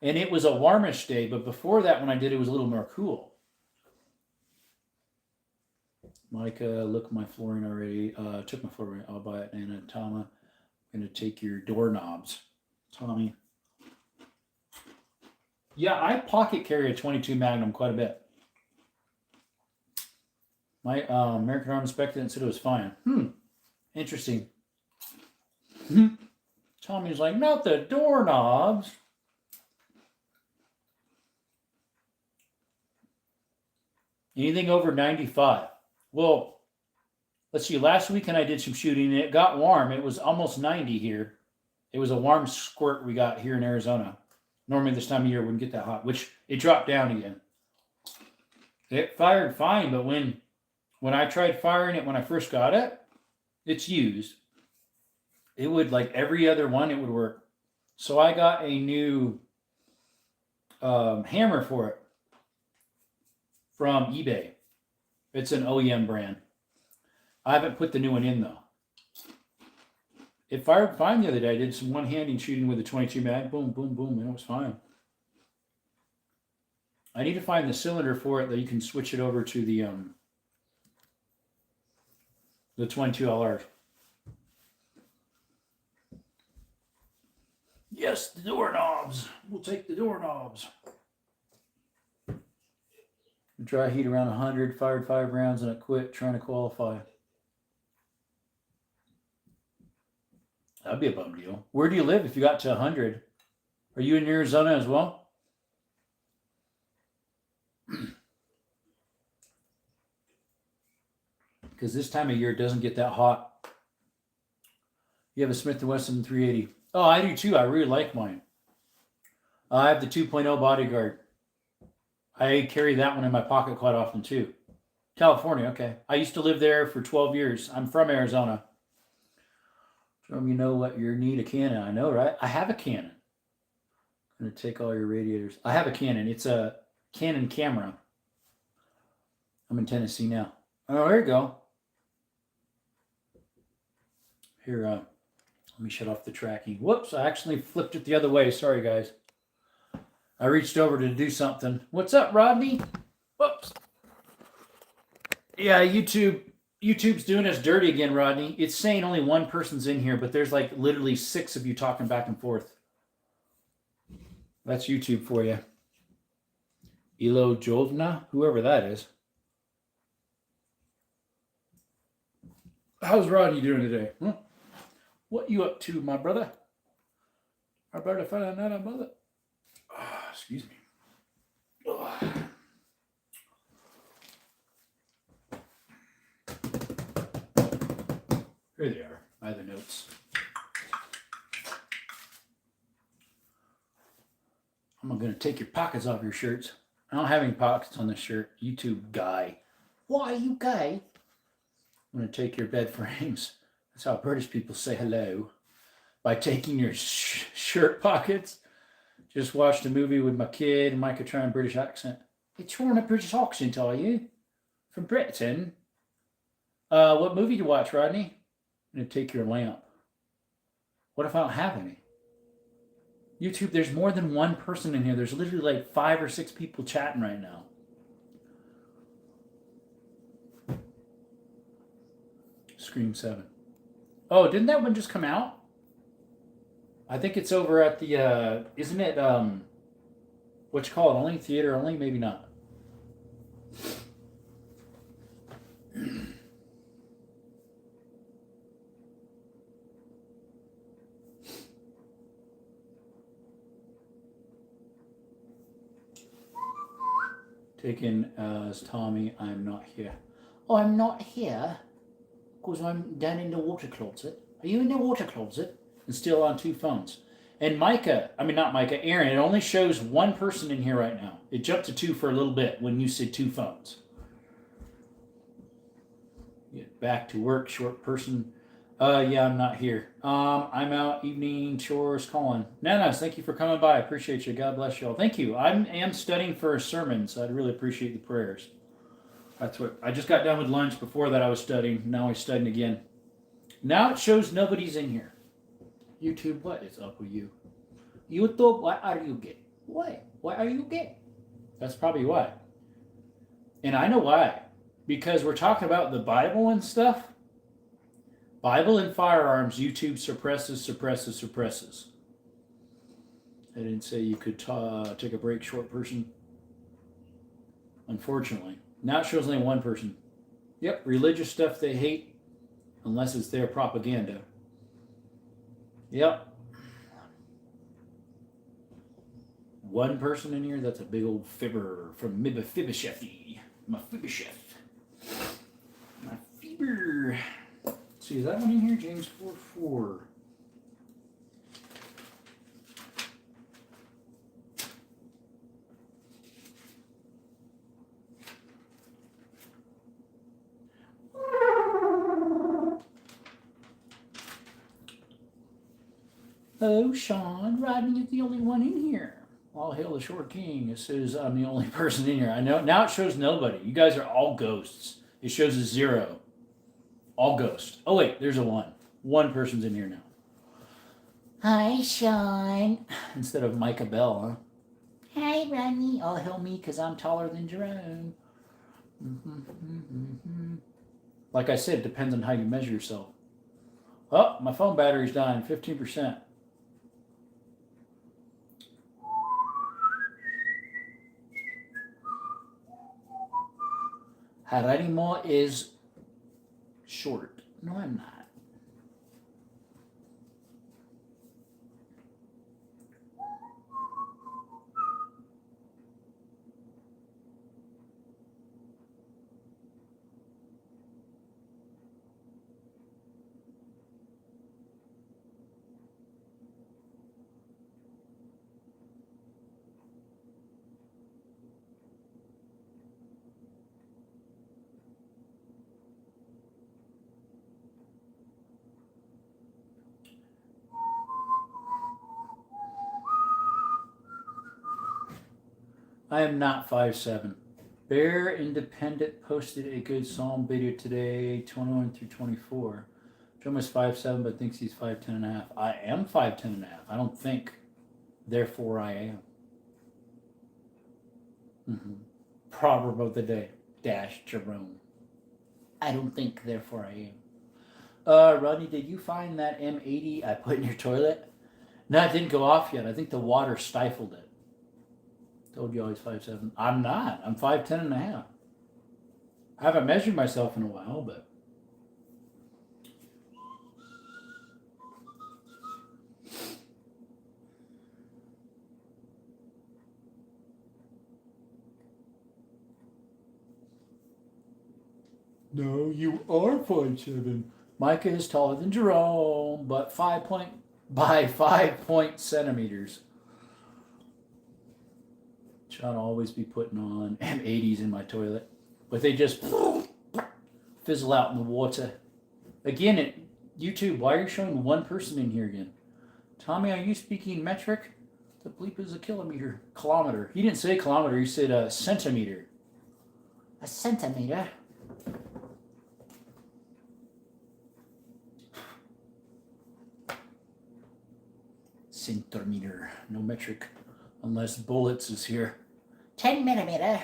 And it was a warmish day, but before that, when I did it, was a little more cool. Micah, look, my flooring already. Took my flooring. I'll buy it. Anna, Tama, I'm going to take your doorknobs. Tommy. Yeah, I pocket carry a 22 Magnum quite a bit. My American Arms inspected and said it was fine. Interesting. Tommy's like, not the doorknobs. Anything over 95. Well, let's see. Last weekend I did some shooting and it got warm. It was almost 90 here. It was a warm squirt we got here in Arizona. Normally this time of year it wouldn't get that hot, which it dropped down again. It fired fine, but when I tried firing it when I first got it, it's used. It would, like every other one, it would work. So I got a new hammer for it from eBay. It's an OEM brand. I haven't put the new one in though. It fired fine the other day. I did some one-handing shooting with a 22 mag. Boom, boom, boom, and it was fine. I need to find the cylinder for it that you can switch it over to the 22 LR. Yes, the doorknobs. We'll take the doorknobs. Dry heat around 100, fired 5 rounds, and I quit trying to qualify. That'd be a bum deal. Where do you live if you got to 100? Are you in Arizona as well? Because this time of year it doesn't get that hot. You have a Smith & Wesson 380. Oh, I do too. I really like mine. I have the 2.0 Bodyguard. I carry that one in my pocket quite often too. California, okay. I used to live there for 12 years. I'm from Arizona. You know what you need a Canon. I know, right? I have a Canon. I'm going to take all your radiators. I have a Canon. It's a Canon camera. I'm in Tennessee now. Oh, there you go. Here, let me shut off the tracking. Whoops, I actually flipped it the other way. Sorry, guys. I reached over to do something. What's up, Rodney? Whoops. Yeah, YouTube's doing us dirty again, Rodney. It's saying only one person's in here, but there's like literally 6 of you talking back and forth. That's YouTube for you. Ilo Jovna, whoever that is. How's Rodney doing today? Huh? What you up to, my brother? My brother finding out about it. Oh, excuse me. Oh. Here they are. My other notes. I'm going to take your pockets off your shirts. I don't have any pockets on this shirt. YouTube guy. Why are you gay? I'm going to take your bed frames. That's how British people say hello. By taking your shirt pockets. Just watched a movie with my kid and Micah trying British accent. You're trying a British accent, are you? From Britain? What movie did you watch, Rodney? I'm going to take your lamp. What if I don't have any? YouTube, there's more than one person in here. There's literally like 5 or 6 people chatting right now. Scream 7. Oh, didn't that one just come out? I think it's over at the, isn't it, what you call it, only? Theater only? Maybe not. Taken as Tommy, I'm not here. Oh, I'm not here? Because I'm down in the water closet. Are you in the water closet? And still on 2 phones. And Aaron, it only shows 1 person in here right now. It jumped to 2 for a little bit when you said 2 phones. Get back to work, short person. Yeah, I'm not here. I'm out evening chores calling. Nanas, thank you for coming by. I appreciate you. God bless you all. Thank you. I am studying for a sermon, so I'd really appreciate the prayers. That's what I just got done with lunch. Before that, I was studying. Now I'm studying again. Now it shows nobody's in here. YouTube, what is up with you? YouTube, why are you gay? Why? Why are you gay? That's probably why. And I know why. Because we're talking about the Bible and stuff. Bible and firearms, YouTube suppresses. I didn't say you could take a break, short person. Unfortunately. Now it shows only 1 person. Yep, religious stuff they hate, unless it's their propaganda. Yep. 1 person in here, that's a big old fibber from Mephibosheth. Mephibosheth. My fever. Let's see, is that one in here? James 4:4. Oh, Sean, Rodney is the only one in here. All hail the short king. It says I'm the only person in here. I know. Now it shows nobody. You guys are all ghosts. It shows a 0. All ghosts. Oh, wait, there's a 1. 1 person's in here now. Hi, Sean. Instead of Micah Bell, huh? Hi, Rodney. All hail me because I'm taller than Jerome. Like I said, it depends on how you measure yourself. Oh, my phone battery's dying, 15%. Haranimo is short. No, I'm not. I am not 5'7". Bear Independent posted a good Psalm video today, 21 through 24. Drum is 5'7", but thinks he's 5'10.5". I am 5'10.5". I don't think, therefore I am. Proverb of the day, Jerome. I don't think, therefore I am. Rodney, did you find that M80 I put in your toilet? No, it didn't go off yet. I think the water stifled it. Told you I was 5'7". I'm not. I'm 5'10.5". I haven't measured myself in a while, but. No, you are 5'7". Micah is taller than Jerome, but 5 centimeters. Trying to always be putting on M80s in my toilet, but they just fizzle out in the water. Again, YouTube, why are you showing one person in here again? Tommy, are you speaking metric? The bleep is a kilometer. He didn't say kilometer, he said a centimeter. A centimeter? Centimeter, no metric, unless Bullets is here. 10 millimeter.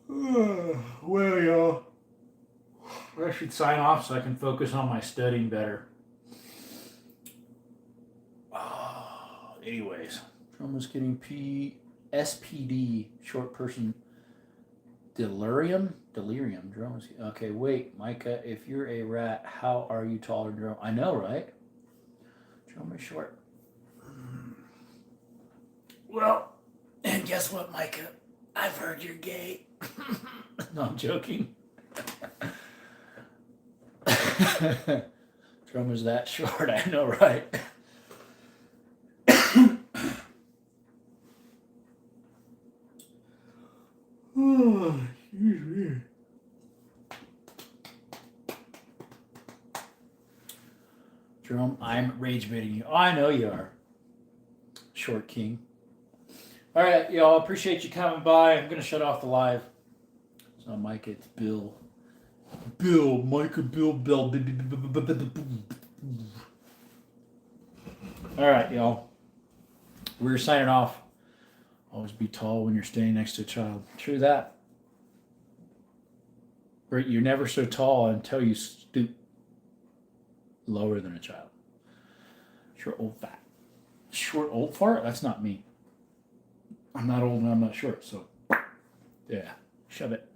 Well, y'all, I should sign off so I can focus on my studying better. Anyways, Trump was getting SPD, short person. Delirium. Drones. Okay, wait, Micah, if you're a rat, how are you taller than Drone? I know, right? Drone is short. Well, and guess what, Micah? I've heard you're gay. No, I'm joking. Drum is that short, I know, right? Oh, excuse me. Jerome, I'm rage baiting you. I know you are. Short King. All right, y'all. Appreciate you coming by. I'm going to shut off the live. So, Micah, it's Bill. Micah, Bill. All right, y'all. We're signing off. Always be tall when you're standing next to a child. True that. But you're never so tall until you stoop lower than a child. Short, old, fat. Short, old fart? That's not me. I'm not old and I'm not short, so yeah, shove it.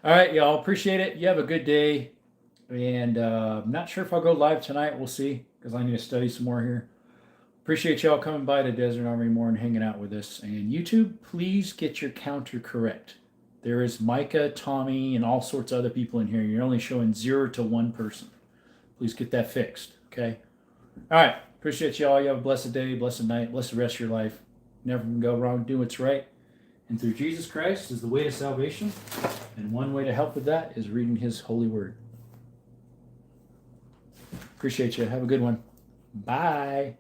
All right, y'all. Appreciate it. You have a good day. And I'm not sure if I'll go live tonight. We'll see, because I need to study some more here. Appreciate y'all coming by the Desert Army more and hanging out with us. And YouTube, please get your counter correct. There is Micah, Tommy, and all sorts of other people in here. You're only showing 0 to 1 person. Please get that fixed, okay? All right. Appreciate y'all. You have a blessed day, blessed night, blessed rest of your life. Never can go wrong. Do what's right. And through Jesus Christ is the way to salvation. And one way to help with that is reading his holy word. Appreciate you. Have a good one. Bye.